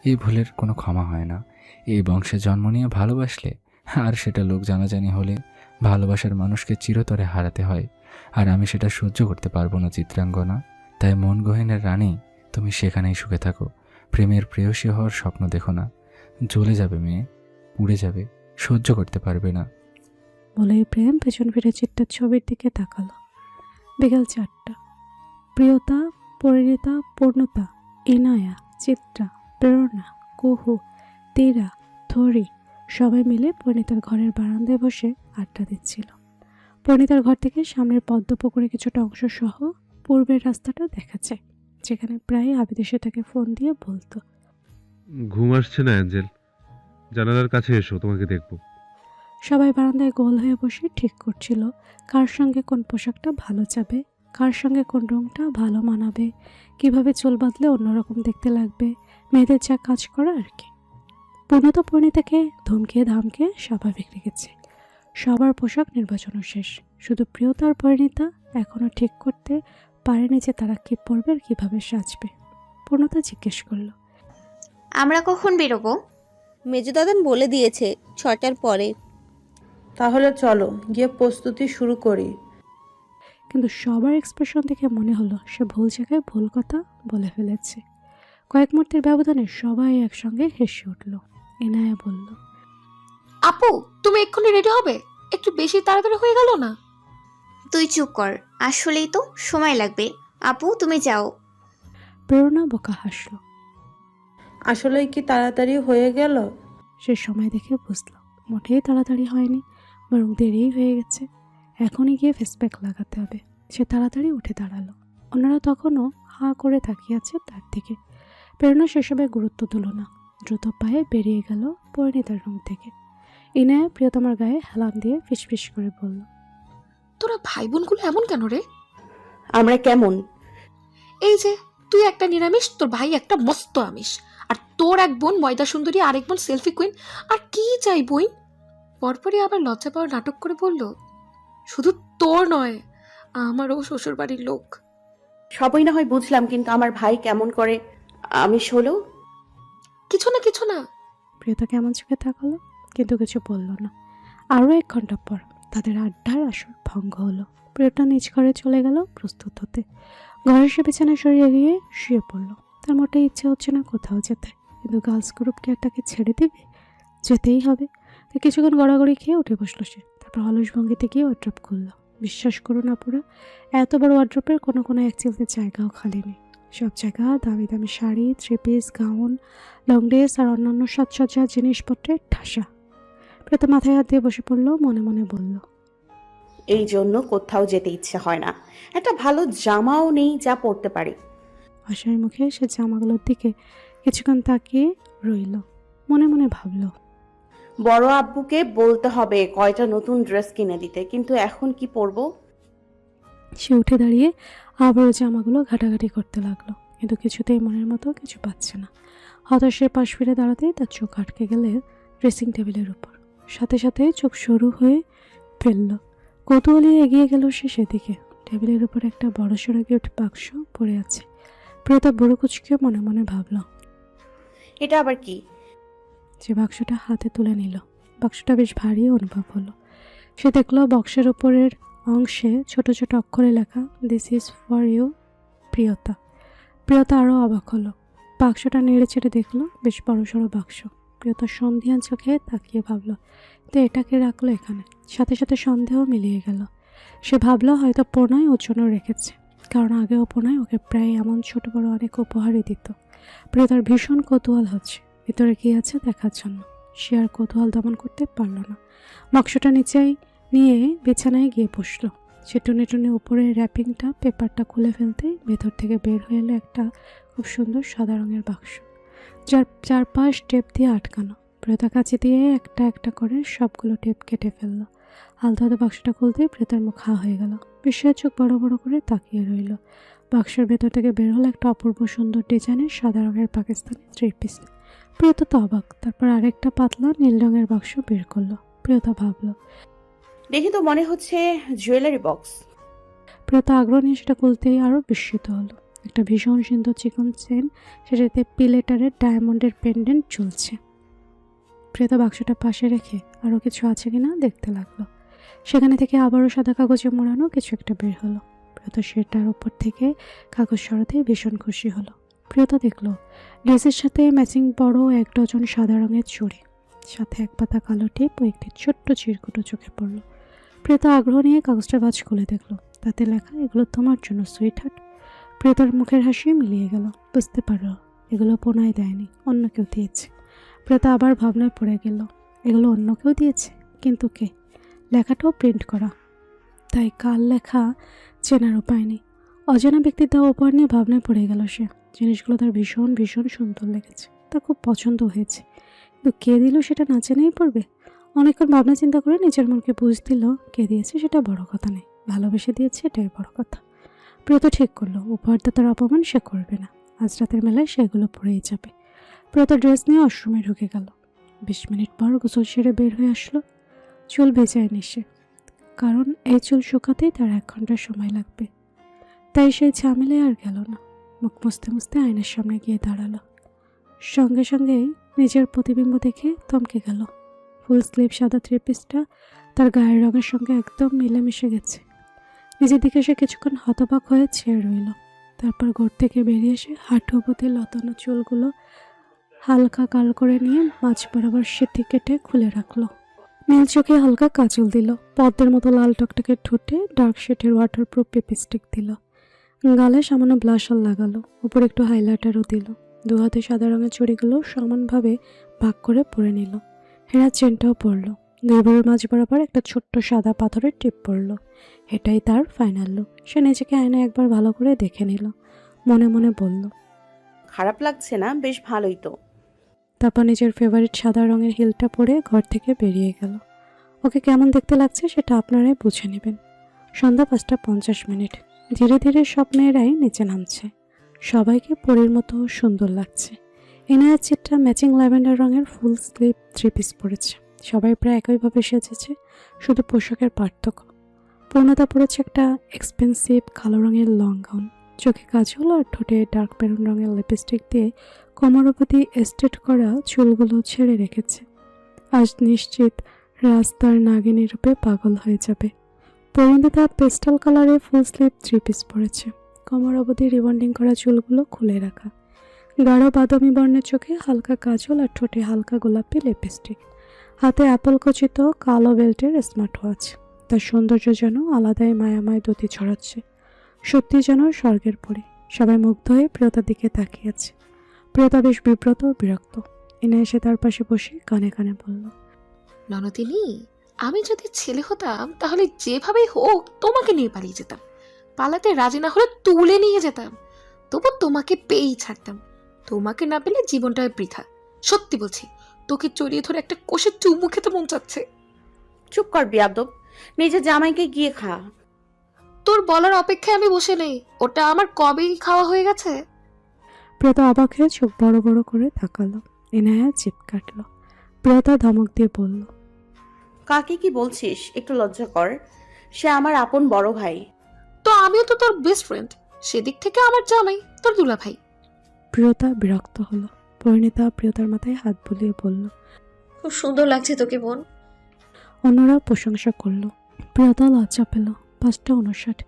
এই ভুলের কোনো ক্ষমা হয় না। এই বংশে জন্ম নিয়ে ভালোবাসলে আর সেটা লোক জানাজানি হলে ভালোবাসার মানুষকে চিরতরে হারাতে হয়, আর আমি সেটা সহ্য করতে পারবো না চিত্রাঙ্গনা। তাই মন গহীনের রানী, তুমি সেখানেই সুখে থাকো। প্রেমের প্রেয়সী হওয়ার স্বপ্ন দেখো না। জ্বলে যাবে মেয়ে, পুড়ে যাবে, সহ্য করতে পারবে না। বলেই প্রেম পেছন ফিরে চিত্তার ছবির দিকে তাকালো। বিকাল 4টা। প্রিয়তা, পরিণীতা, পূর্ণতা, ইনায়া, চিত্রা, প্রেরণা, কুহু, তীরা, থরি সবাই মিলে পরিণীতার ঘরের বারান্দায় বসে আড্ডা দিচ্ছিল। পরিণীতার ঘর থেকে সামনের পদ্ম পুকুরে কিছুটা অংশ সহ পূর্বের রাস্তাটা দেখা যায়, যেখানে প্রায় আবিদ এসে তাকে ফোন দিয়ে বলতো, ঘুম আসছে না অ্যাঞ্জেল, জানালার কাছে এসো, তোমাকে দেখবো। সবাই বারান্দায় গোল হয়ে বসে ঠিক করছিল কার সঙ্গে কোন পোশাকটা ভালো যাবে, কার সঙ্গে কোন রঙটা ভালো মানাবে, কিভাবে চুল বাঁধলে অন্যরকম দেখতে লাগবে, মেয়েদের যা কাজ করা আর কি। পূর্ণতা পরিণীতাকে ধমকিয়ে ধামকে স্বাভাবিক রেখেছে। সবার পোশাক নির্বাচনও শেষ, শুধু প্রিয়তার পরিণীতা এখনও ঠিক করতে পারেনি যে তারা কী পরবে আর কীভাবে সাজবে। পূর্ণতা জিজ্ঞেস করলো, আমরা কখন বেরোবো? মেজদাদান বলে দিয়েছে 6টার পরে। তাহলে চলো গিয়ে প্রস্তুতি শুরু করি। কিন্তু সবার এক্সপ্রেশন দেখে মনে হলো সে ভুল জায়গায় ভুল কথা বলে ফেলেছে। কয়েক মুহূর্তের ব্যবধানে সবাই একসঙ্গে হেসে উঠল। ইনায়া বলল, আপু, তুমি এক্ষুনি রেডি হবে? একটু বেশি তাড়াতাড়ি হয়ে গেল না? তুই চুপ কর, আসলেই তো সময় লাগবে। আপু তুমি যাও। প্রেরণা বোকা হাসলো। আসলেই কি তাড়াতাড়ি হয়ে গেল? সে সময় দেখে বুঝলো মোটেই তাড়াতাড়ি হয়নি, বরং দেরিই হয়ে গেছে। এখনই গিয়ে ফেসপ্যাক লাগাতে হবে। সে তাড়াতাড়ি উঠে দাঁড়ালো। অন্যরা তখনও হাঁ করে তাকিয়ে আছে তার দিকে। প্রেরণা সেসবে গুরুত্ব দিল না, দ্রুত পায়ে বেরিয়ে গেল পরিণীতার রুম থেকে। ইনায়া প্রিয়তমার গায়ে হেলান দিয়ে ফিসফিস করে বলল, তোরা ভাই বোনগুলো এমন কেন রে? আমরা কেমন? এই যে তুই একটা নিরামিষ, তোর ভাই একটা মস্ত আমিষ, আর তোর এক বোন ময়দা সুন্দরী, আরেক বোন সেলফি কুইন। আর কি চাই বই? পরপরই আবার লজ্জা পাওয়ার নাটক করে বলল, শুধু তোর নয়, আমারও শ্বশুর বাড়ির লোক। সবই না হয় বুঝলাম, কিন্তু আমার ভাই কেমন করে আমিষ হলো? কিছু না। প্রিয়তা কেমন চোখে তাকালো, কিন্তু কিছু বলল না। আরও 1 ঘন্টা পর তাদের আড্ডার আসর ভঙ্গ হলো। প্রিয়তা নিজ ঘরে চলে গেল প্রস্তুত হতে। ঘরে সে বিছানায় সরিয়ে গিয়ে শুয়ে পড়ল। তার মোটেই ইচ্ছে হচ্ছে না কোথাও যেতে, কিন্তু গার্লস গ্রুপ কি আর তাকে ছেড়ে দেবে? যেতেই হবে। তো কিছুক্ষণ গড়াগড়ি খেয়ে উঠে বসলো সে। তারপর অলস ভঙ্গিতে গিয়ে ওয়ার্ড্রপ খুলল। বিশ্বাস করুন আপুরা, এত বড় ওয়ার্ড্রপের কোনো এক চিলতে জায়গাও খালি নেই। সব জায়গা দামি দামি sari, 3 piece, gown, long dress আর অন্যান্য সাজসজ্জার জিনিসপত্রের ঠাসা। প্রেতা মাথায় হাত দিয়ে বসে পড়লো, মনে মনে বলল, এই জন্য কোথাও যেতে ইচ্ছে হয় না। একটা ভালো জামাও নেই যা পরতে পারি। আশার মুখে সে জামাগুলোর দিকে কিছুক্ষণ তাকিয়ে রইল। মনে মনে ভাবল, বড় আব্বুকে বলতে হবে কয়টা নতুন ড্রেস কিনে দিতে, কিন্তু এখন কি পরবো? সে উঠে দাঁড়িয়ে আবারও জামাগুলো ঘাটাঘাটি করতে লাগলো, কিন্তু কিছুতেই মনের মতো কিছু পাচ্ছে না। হতাশের পাশ ফিরে দাঁড়াতেই তার চোখ আটকে গেলে ড্রেসিং টেবিলের উপর। সাথে সাথে চোখ সরু হয়ে ফেলল। কৌতূহলী এগিয়ে গেল সে সেদিকে। টেবিলের উপর একটা বড়সড় গিফট বাক্স পড়ে আছে। প্রিয়তা বুড়ো কুচকে মনে মনে ভাবল, এটা আবার কি? যে বাক্সটা হাতে তুলে নিল। বাক্সটা বেশ ভারী অনুভব হলো। সে দেখল বক্সের উপরের অংশে ছোট ছোট অক্ষরে লেখা, দিস ইজ ফর ইউ প্রিয়তা। প্রিয়তা আরও অবাক হলো। বাক্সটা নেড়ে চেড়ে দেখলো বেশ বড়সড় বাক্স। প্রিয়তা সন্ধিয়ান চোখে তাকিয়ে ভাবল, তো এটাকে রাখলো এখানে। সাথে সাথে সন্দেহ মিলিয়ে গেল। সে ভাবল হয়তো প্রণয় ওর জন্য রেখেছে, কারণ আগেও প্রণয় ওকে প্রায় এমন ছোট বড় অনেক উপহারই দিত। প্রিয়তার ভীষণ কৌতূহল হচ্ছে ভিতরে কী আছে দেখার জন্য। সে আর কৌতূহল দমন করতে পারল না। বাক্সটা নিচেই নিয়ে বিছানায় গিয়ে বসলো। সে টুনে টুনে উপরে র্যাপিংটা পেপারটা খুলে ফেলতেই ভেতর থেকে বের হয়ে এলো একটা খুব সুন্দর সাদা রঙের বাক্স, যার চারপাশ টেপ দিয়ে আটকানো। প্রেতা কাছে দিয়ে একটা একটা করে সবগুলো টেপ কেটে ফেললো। আলতো হাতে বাক্সটা খুলতেই প্রেতার মুখ হা হয়ে গেল। বিস্ময়ের চোখ বড় বড় করে তাকিয়ে রইল। বাক্সের ভেতর থেকে বের হলো একটা অপূর্ব সুন্দর ডিজাইনের সাদা রঙের পাকিস্তানি 3 পিস। প্রিয়তা তো অবাক। তারপর আরেকটা পাতলা নীল রঙের বাক্স বের করলো। প্রিয়তা ভাবলো, দেখি তো মনে হচ্ছে জুয়েলারি বক্স। প্রিয়তা আগ্রহ নিয়ে সেটা খুলতেই আরও বিস্মিত হলো। একটা ভীষণ সুন্দর চিকন চেন, সেটাতে পিলেটারের ডায়মন্ডের পেন্ডেন্ট ঝুলছে। প্রিয়তা বাক্সটা পাশে রেখে আরও কিছু আছে কিনা দেখতে লাগলো। সেখানে থেকে আবারও সাদা কাগজে মোড়ানো কিছু একটা বের হলো। প্রিয়তা সেটার উপর থেকে কাগজ সরাতেই ভীষণ খুশি হলো। প্রিয়তা দেখলো ড্রেসের সাথে ম্যাচিং বড় 1 ডজন সাদা রঙের চুড়ি, সাথে এক পাতা কালো টিপ ও একটি ছোট্ট চিরকুটো চোখে পড়লো। প্রিয়তা আগ্রহ নিয়ে কাগজটা ভাঁজ খুলে দেখলো, তাতে লেখা, এগুলো তোমার জন্য সুইট হার্ট। প্রিয়তার মুখের হাসি মিলিয়ে গেল, বুঝতে পারলো এগুলো পোনায় দেয়নি, অন্য কেউ দিয়েছে। প্রিয়তা আবার ভাবনায় পড়ে গেল, এগুলো অন্য কেউ দিয়েছে, কিন্তু কে? লেখাটাও প্রিন্ট করা, তাই কার লেখা চেনার উপায় নেই। অজানা ব্যক্তির দেওয়া উপহার নিয়ে ভাবনায় পড়ে গেল সে। জিনিসগুলো তার ভীষণ ভীষণ সুন্দর লেগেছে, তা খুব পছন্দ হয়েছে, কিন্তু কে দিল সেটা না জেনেই পড়বে। অনেকক্ষণ ভাবনা চিন্তা করে নিজের মনকে বুঝ দিল, কে দিয়েছে সেটা বড় কথা নেই, ভালোবেসে দিয়েছে এটাই বড় কথা। প্রিয়তা ঠিক করলো উপহারদাতার অপমান সে করবে না, আজ রাতের মেলায় সেগুলো পরেই যাবে। প্রিয়তা ড্রেস নিয়ে ওয়াশরুমে ঢুকে গেল। 20 মিনিট পর গোসল সেরে বের হয়ে আসলো। চুল ভেজায়নি সে, কারণ এই চুল শুকাতেই তার 1 ঘন্টা সময় লাগবে, তাই সেই ঝামেলায় আর গেল না। মুখ মুছতে মুছতে আয়নার সামনে গিয়ে দাঁড়ালো। সঙ্গে সঙ্গেই নিজের প্রতিবিম্ব দেখে থমকে গেল। ফুল স্লিভ সাদা 3 পিসটা তার গায়ের রঙের সঙ্গে একদম মিলেমিশে গেছে। নিজের দিকে সে কিছুক্ষণ হতবাক হয়ে চেয়ে রইল। তারপর ঘর থেকে বেরিয়ে এসে হাঁটু অবধি লতানো চুলগুলো হালকা কাল করে নিয়ে মাঝ বরাবর সিঁথি কেটে খুলে রাখলো। নীল চোখে হালকা কাজল দিল, পদ্মের মতো লাল টকটকে ঠোঁটে ডার্ক শেডের ওয়াটারপ্রুফ লিপস্টিক দিল, গালে সামান্য ব্লাশার লাগালো, উপর একটু হাইলাইটারও দিল। 2 হাতে সাদা রঙের চুড়িগুলো সমানভাবে ভাগ করে পরে নিল। হেরার চেনটাও পরল। 2 ভরের মাঝ বরাবর একটা ছোট্ট সাদা পাথরের টিপ পরল। এটাই তার ফাইনাল লুক। সে নিজেকে আয়নায় একবার ভালো করে দেখে নিল, মনে মনে বলল, খারাপ লাগছে না, বেশ ভালোই তো। তারপর নিজের ফেভারিট সাদা রঙের হিলটা পরে ঘর থেকে বেরিয়ে গেল। ওকে কেমন দেখতে লাগছে সেটা আপনারাই বুঝে নেবেন। সন্ধ্যা 5:50। ধীরে ধীরে সব মেয়েরাই নিচে নামছে। সবাইকে পরীর মতো সুন্দর লাগছে। এনায়ের চিত্রা ম্যাচিং ল্যাভেন্ডার রঙের ফুল স্লিভ 3 পিস পরেছে। সবাই প্রায় একইভাবে সেজেছে, শুধু পোশাকের পার্থক্য। পূর্ণতা পরেছে একটা এক্সপেন্সিভ কালো রঙের লং গাউন, চোখে কাজল আর ঠোঁটে ডার্ক মেরুন রঙের লিপস্টিক দিয়ে কোমর অবধি এস্টেট করা চুলগুলো ছেড়ে রেখেছে। আজ নিশ্চিত রাস্তার নাগিনী রূপে পাগল হয়ে যাবে। পরিণীতা পেস্টাল কালারে ফুল স্লিভ 3 পিস পরেছে, কোমর অবধি রিবন্ডিং করা চুলগুলো খুলে রাখা, গাঢ় বাদামি বর্ণের চোখে হালকা কাজল আর ঠোঁটে হালকা গোলাপি লিপস্টিক, হাতে অ্যাপল খচিত কালো বেল্টের স্মার্ট ওয়াচ। তার সৌন্দর্য যেন আলাদাই মায়াময় দ্যুতি ছড়াচ্ছে, সত্যি যেন স্বর্গের পরি। সবাই মুগ্ধ হয়ে প্রিয়তার দিকে তাকিয়েছে। প্রিয়তা বেশ বিব্রত ও বিরক্ত। এনে এসে তার পাশে বসে কানে কানে বলল, ননদিনী, আমি যদি ছেলে হতাম তাহলে যেভাবেই হোক তোমাকে নিয়ে পালিয়ে যেতাম। পালাতে রাজি না হলে তুলে নিয়ে যেতাম, তবু তোমাকে পেয়েই ছাড়তাম। তোমাকে না পেলে জীবনটাই বৃথা। সত্যি বলছি, তোকে চড়িয়ে ধরে একটা কষে চুমু খেতে মন চাচ্ছে। চুপ কর বিয়াদব, নিজের জামাইকে গিয়ে খা। তোর বলার অপেক্ষায় আমি বসে নেই, ওটা আমার কবেই খাওয়া হয়ে গেছে। প্রিয়তা অবাক হয়ে চোখ বড় বড় করে তাকালো। এনায়া জিভ কাটল। প্রিয়তা ধমক দিয়ে বলল, কাকে কি বলছিস? একটু লজ্জা কর, সে আমার আপন বড় ভাই। তো আমিও তো তোর বেস্ট ফ্রেন্ড, সেদিক থেকে আমার জামাই তোর দুলা ভাই। প্রিয়তা বিরক্ত হলো। পরিণীতা প্রিয়তার মাথায় হাত বুলিয়ে বলল, খুব সুন্দর লাগছে তোকে বোন। অন্যরা প্রশংসা করলো। প্রিয়তা লজ্জা পেল। 5:59।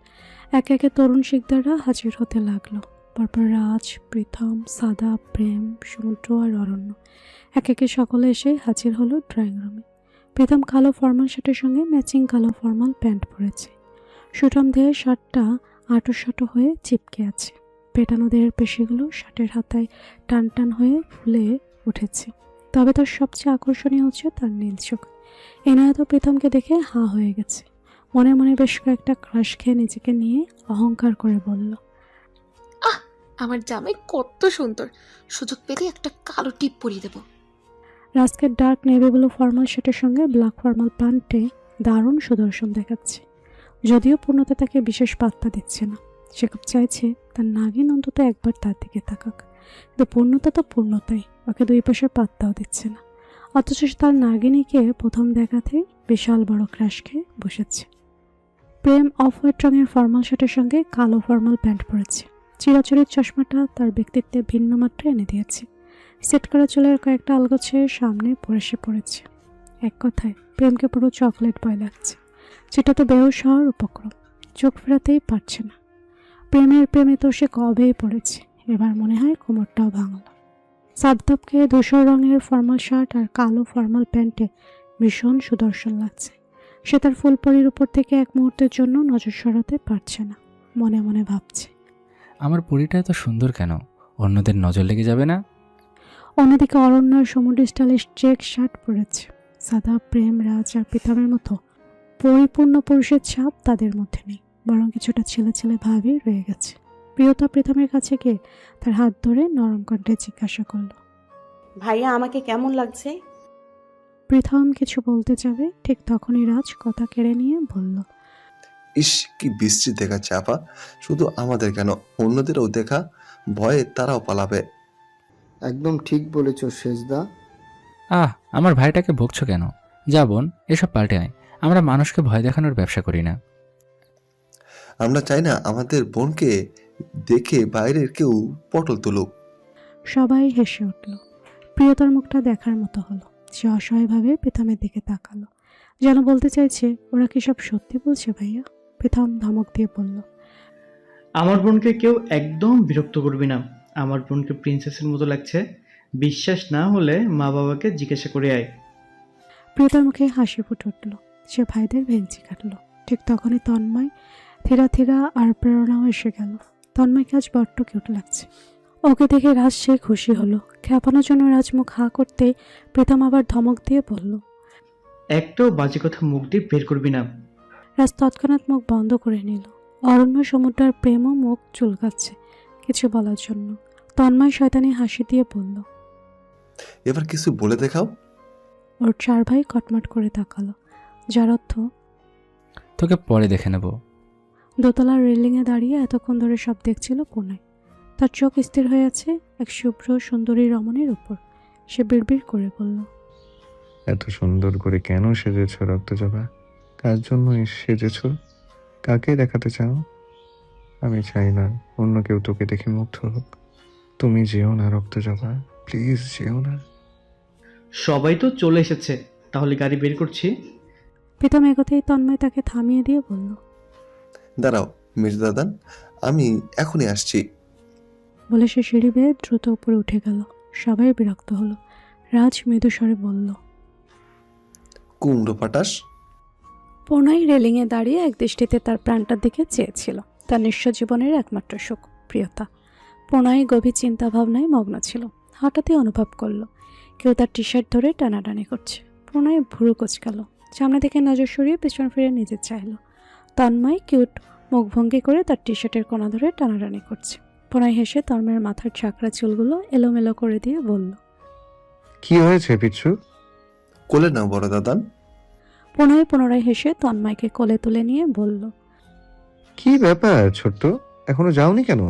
একে একে তরুণ শিকদাররা হাজির হতে লাগলো। পরপর রাজ, প্রীতম, সাদা, প্রেম, সমুদ্র আর অরণ্য একে একে সকলে এসে হাজির হলো ড্রয়িং রুমে। প্রীতম কালো ফর্মাল শার্টের সঙ্গে ম্যাচিং কালো ফর্মাল প্যান্ট পরেছে। সুঠাম দেহের শার্টটা আঁটো হয়ে চিপকে আছে। পেটানো দেহের পেশিগুলো শার্টের হাতায় টান টান হয়ে ফুলে উঠেছে। তবে তার সবচেয়ে আকর্ষণীয় হচ্ছে তার নীল চোখ। এনায়েত প্রীতমকে দেখে হাঁ হয়ে গেছে। মনে মনে বেশ কয়েকটা ক্রাশ খেয়ে নিজেকে নিয়ে অহংকার করে বলল, আহ, আমার জামাই কত সুন্দর, সুযোগ পেলে একটা কালো টিপ পরিয়ে দেব। রাজকে ডার্ক নেভি ব্লু ফর্মাল শার্টের সঙ্গে ব্ল্যাক ফর্মাল প্যান্টে দারুণ সুদর্শন দেখাচ্ছে। যদিও পূর্ণতা তাকে বিশেষ পাত্তা দিচ্ছে না। সে খুব চাইছে তার নাগিন অন্তত একবার তার দিকে তাকাক, কিন্তু পূর্ণতা তো পূর্ণতাই, ওকে 2 পাশে পাত্তাও দিচ্ছে না। অথচ তার নাগিনীকে প্রথম দেখাতেই বিশাল বড় ক্রাশ খেয়ে বসেছে। প্রেম অফ হোয়াইট রঙের ফর্মাল শার্টের সঙ্গে কালো ফর্মাল প্যান্ট পরেছে। চিরাচরিত চশমাটা তার ব্যক্তিত্বে ভিন্ন মাত্রা এনে দিয়েছে। সেট করা চুলের কয়েকটা আলগোছে সামনে পড়ে পড়েছে। এক কথায় প্রেমকে পুরো চকলেট বয় লাগছে, যেটা তো বেহুশ হওয়ার উপক্রম, চোখ ফেরাতেই পারছে না। প্রেমে তো সে কবেই পড়েছে, এবার মনে হয় কোমরটাও ভাঙল। সাবধাবকে ধূসর রঙের ফর্মাল শার্ট আর কালো ফর্মাল প্যান্টে ভীষণ সুদর্শন লাগছে। সে তার ফুলপরির উপর থেকে এক মুহূর্তের জন্য নজর সরাতে পারছে না। মনে মনে ভাবছে, আমার পরিটা এত সুন্দর কেন? অন্যদের নজর লেগে যাবে না? অন্যদিকে অরণ্য সমুদ্র স্টাইলিশ চেক শার্ট পরেছে। সাদা প্রেম, রাজ আর পিতামের মতো পরিপূর্ণ পুরুষের ছাপ তাদের মধ্যে নেই, বরং কিছুটা ছেলে ছেলে ভাবই রয়ে গেছে। প্রিয়তা প্রীতমের কাছে গিয়ে তার হাত ধরে নরম কণ্ঠে জিজ্ঞাসা করল, ভাইয়া আমাকে কেমন লাগছে? প্রীতম কিছু বলতে যাবে, ঠিক তখনই রাজ কথা কেড়ে নিয়ে বলল, ইস, কি বিশ্রী দেখাচ্ছে আপা। শুধু আমাদের কেন, অন্যদেরও দেখা, ভয়ে তারাও পালাবে। একদম ঠিক বলেছ শেষদা। আমার ভাইটাকে বকছো কেন? যা বোন, এসব পাল্টে আয়। আমরা মানুষকে ভয় দেখানোর ব্যবসা করি না। আমরা চাই না আমাদের বোনকে দেখে বাইরের কেউ পটল তুলুক। সবাই হেসে উঠল। প্রিয়তার মুখটা দেখার মতো হলো। সে অসহায়ভাবে প্রীতমের দিকে তাকালো, যেন বলতে চাইছে, ওরা কি সব সত্যি বলছে ভাইয়া? প্রীতম ধমক দিয়ে বলল, আমার বোনকে কেউ একদম বিরক্ত করবি না। আমার বোনকে প্রিন্সেসের মতো লাগছে। বিশ্বাস না হলে মা বাবাকে জিজ্ঞাসা করে আয়। প্রিয়তার মুখে হাসি ফুটে উঠল। সে ভাইদের ভেঞ্চি কাটলো। ঠিক তখনই তন্ময় ধীরা ধীরা আর প্রেরণাও এসে গেল। তন্ময়কে আজ বড্ড কিউট লাগছে। ওকে দেখে রাজ সে খুশি হলো। খেপানোর জন্য রাজ মুখ হা করতে প্রীতম আবার ধমক দিয়ে বলল, একটাও বাজে কথা মুখ দিয়ে বের করবি না। রাজ তৎক্ষণাৎ মুখ বন্ধ করে নিল। অরণ্য সমুদ্রের প্রেমও মুখ চুলকাচ্ছে কিছু বলার জন্য। তন্ময় শয়তানি হাসি দিয়ে বলল, এবার কিছু বলে দেখাও। ওর চার ভাই কটমট করে তাকালো, যার অর্থ তোকে পরে দেখে নেব। দোতলার রেলিংয়ে দাঁড়িয়ে এতক্ষণ ধরে সব দেখছিল প্রণয়। তার চোখ স্থির হয়ে আছে এক শুভ্র সুন্দরী রমণীর উপর। সে বিড়বিড় করে বলল, এত সুন্দর করে কেন সেজেছ রক্তজবা? কার জন্য সেজেছ? কাকে দেখাতে চাও? আমি চাই না অন্য কেউ তোকে দেখে মুগ্ধ হোক। তুমি যেও না রক্তজবা, প্লিজ যেও না। সবাই তো চলে এসেছে, তাহলে গাড়ি বের করছি। প্রীতম এগোতেই তন্ময় তাকে থামিয়ে দিয়ে বলল, দাঁড়াও মির্জাদান, আমি এখনই আসছি। বলে সে সিঁড়ি বেয়ে দ্রুত উপরে উঠে গেল। সবাই বিরক্ত হলো। রাজ মৃদু স্বরে বলল, কুমড়ো পাটাস। প্রণয় রেলিংয়ে দাঁড়িয়ে এক দৃষ্টিতে তার প্রাণটার দিকে চেয়েছিল। তার নিঃস্ব জীবনের একমাত্র সুখ, প্রিয়তা। প্রণয় গভীর চিন্তা ভাবনায় মগ্ন ছিল। হঠাৎই অনুভব করলো কেউ তার টি শার্ট ধরে টানাটানি করছে। প্রণয় ভুরু কোচকালো, সামনে থেকে নজর সরিয়ে পেছন ফিরে নিজে চাইল। তন্ময় কিউট মুখভঙ্গি করে তার টি শার্টের কোনা ধরে টানাটানি করছে। প্রণয় হেসে তন্ময়ের মাথার ঝাঁকড়া চুলগুলো এলোমেলো করে দিয়ে বলল, কি হয়েছে পিচ্ছু? কোলে নাও বড় দাদান। প্রণয় পুনরায় হেসে তন্ময়কে কোলে তুলে নিয়ে বলল, কি ব্যাপার ছোট্ট, এখনো যাওনি কেন?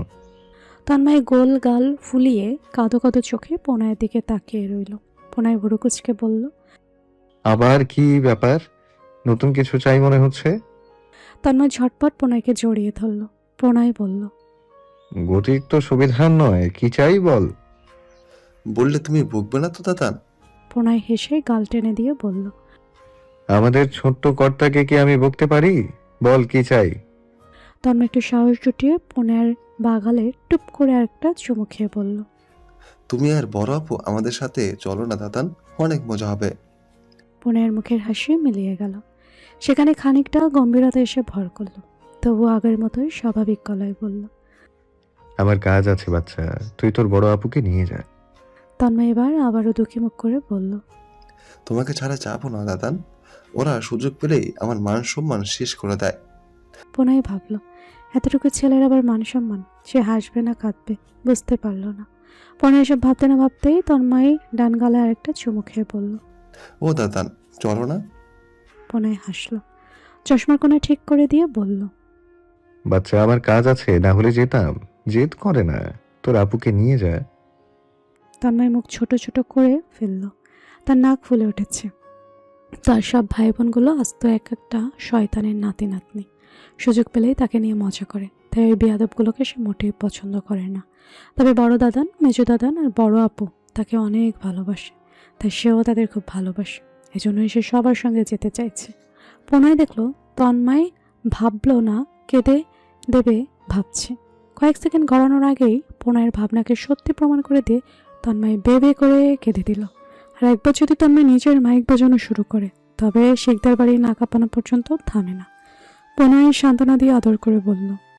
তন্ময় গোল গাল ফুলিয়ে কাঁদো কাঁদো চোখে প্রণয়ের দিকে তাকিয়ে রইল। প্রণয় ভুরু কুচকে বলল, আবার কি ব্যাপার? নতুন কিছু চাই মনে হচ্ছে। তন্ময় ঝটপট প্রণয়কে জড়িয়ে ধরল। প্রণয় বলল, গতিক তো সুবিধার নয়, কি চাই বল। বললে তুমি বকবে না তো দাদান? প্রণয় হেসে গাল টেনে দিয়ে বলল, আমাদের ছোট্ট কর্তাকে কি আমি বকতে পারি? বল কি চাই। তন্ময় একটু সাহস জুটিয়ে প্রণয়ের বাগালে টুপ করে একটা চুমু খেয়ে বলল, তুমি আর বড় আপু আমাদের সাথে চলো না দাদান, অনেক মজা হবে। প্রণয়ের মুখের হাসি মিলিয়ে গেল। সেখানে খানিকটা গম্ভীরতা এসে ভর করল। তবু আগের মতোই স্বাভাবিক গলায় বলল, আমার কাজ আছে বাচ্চা, তুই তোর বড় আপুকে নিয়ে যা। তন্ময় এবার আবারও দুঃখী মুখ করে বলল, তোমাকে ছাড়া যাবো না দাদান, ওরা সুযোগ পেলেই আমার মান সম্মান শেষ করে দেয়। প্রণয় ভাবল, এতটুকু ছেলের আবার মান সম্মান। সে হাসবে না কাঁদবে বুঝতে পারল না। প্রণয় এসব ভাবতে না ভাবতেই তন্ময় ডান গালে আরেকটা চুমু খেয়ে বলল, ও দাদান চলো না। প্রণয় হাসল, চশমার কোণা ঠিক করে দিয়ে বলল, বাচ্চা আমার কাজ আছে, না হলে যেতাম। জেদ করে না, তোর আপুকে নিয়ে যা। তন্ময় মুখ ছোট ছোট করে ফেলল। তার নাক ফুলে উঠেছে। তার সব ভাই বোনগুলো আস্ত এক একটা শয়তানের নাতি নাতনি, সুযোগ পেলেই তাকে নিয়ে মজা করে। তাই ওই বেয়াদবগুলোকে সে মোটেই পছন্দ করে না। তবে বড় দাদান, মেজো দাদান আর বড় আপু তাকে অনেক ভালোবাসে, তাই সেও তাদের খুব ভালোবাসে। এজন্যই সে সবার সঙ্গে যেতে চাইছে। প্রণয় দেখলো তন্ময় ভাবলো না, কেঁদে দেবে ভাবছে। কয়েক সেকেন্ড গড়ানোর আগেই প্রণয়ের ভাবনাকে সত্যি প্রমাণ করে দিয়ে তন্ময় বেবে করে কেঁদে দিল। আর একবার যদি তন্ময় নিজের মাইক বাজানো শুরু করে, তবে শিকদার বাড়ি না কাঁপানো পর্যন্ত থামে না। প্রণয় সান্ত্বনা দিয়ে আদর করে বলল,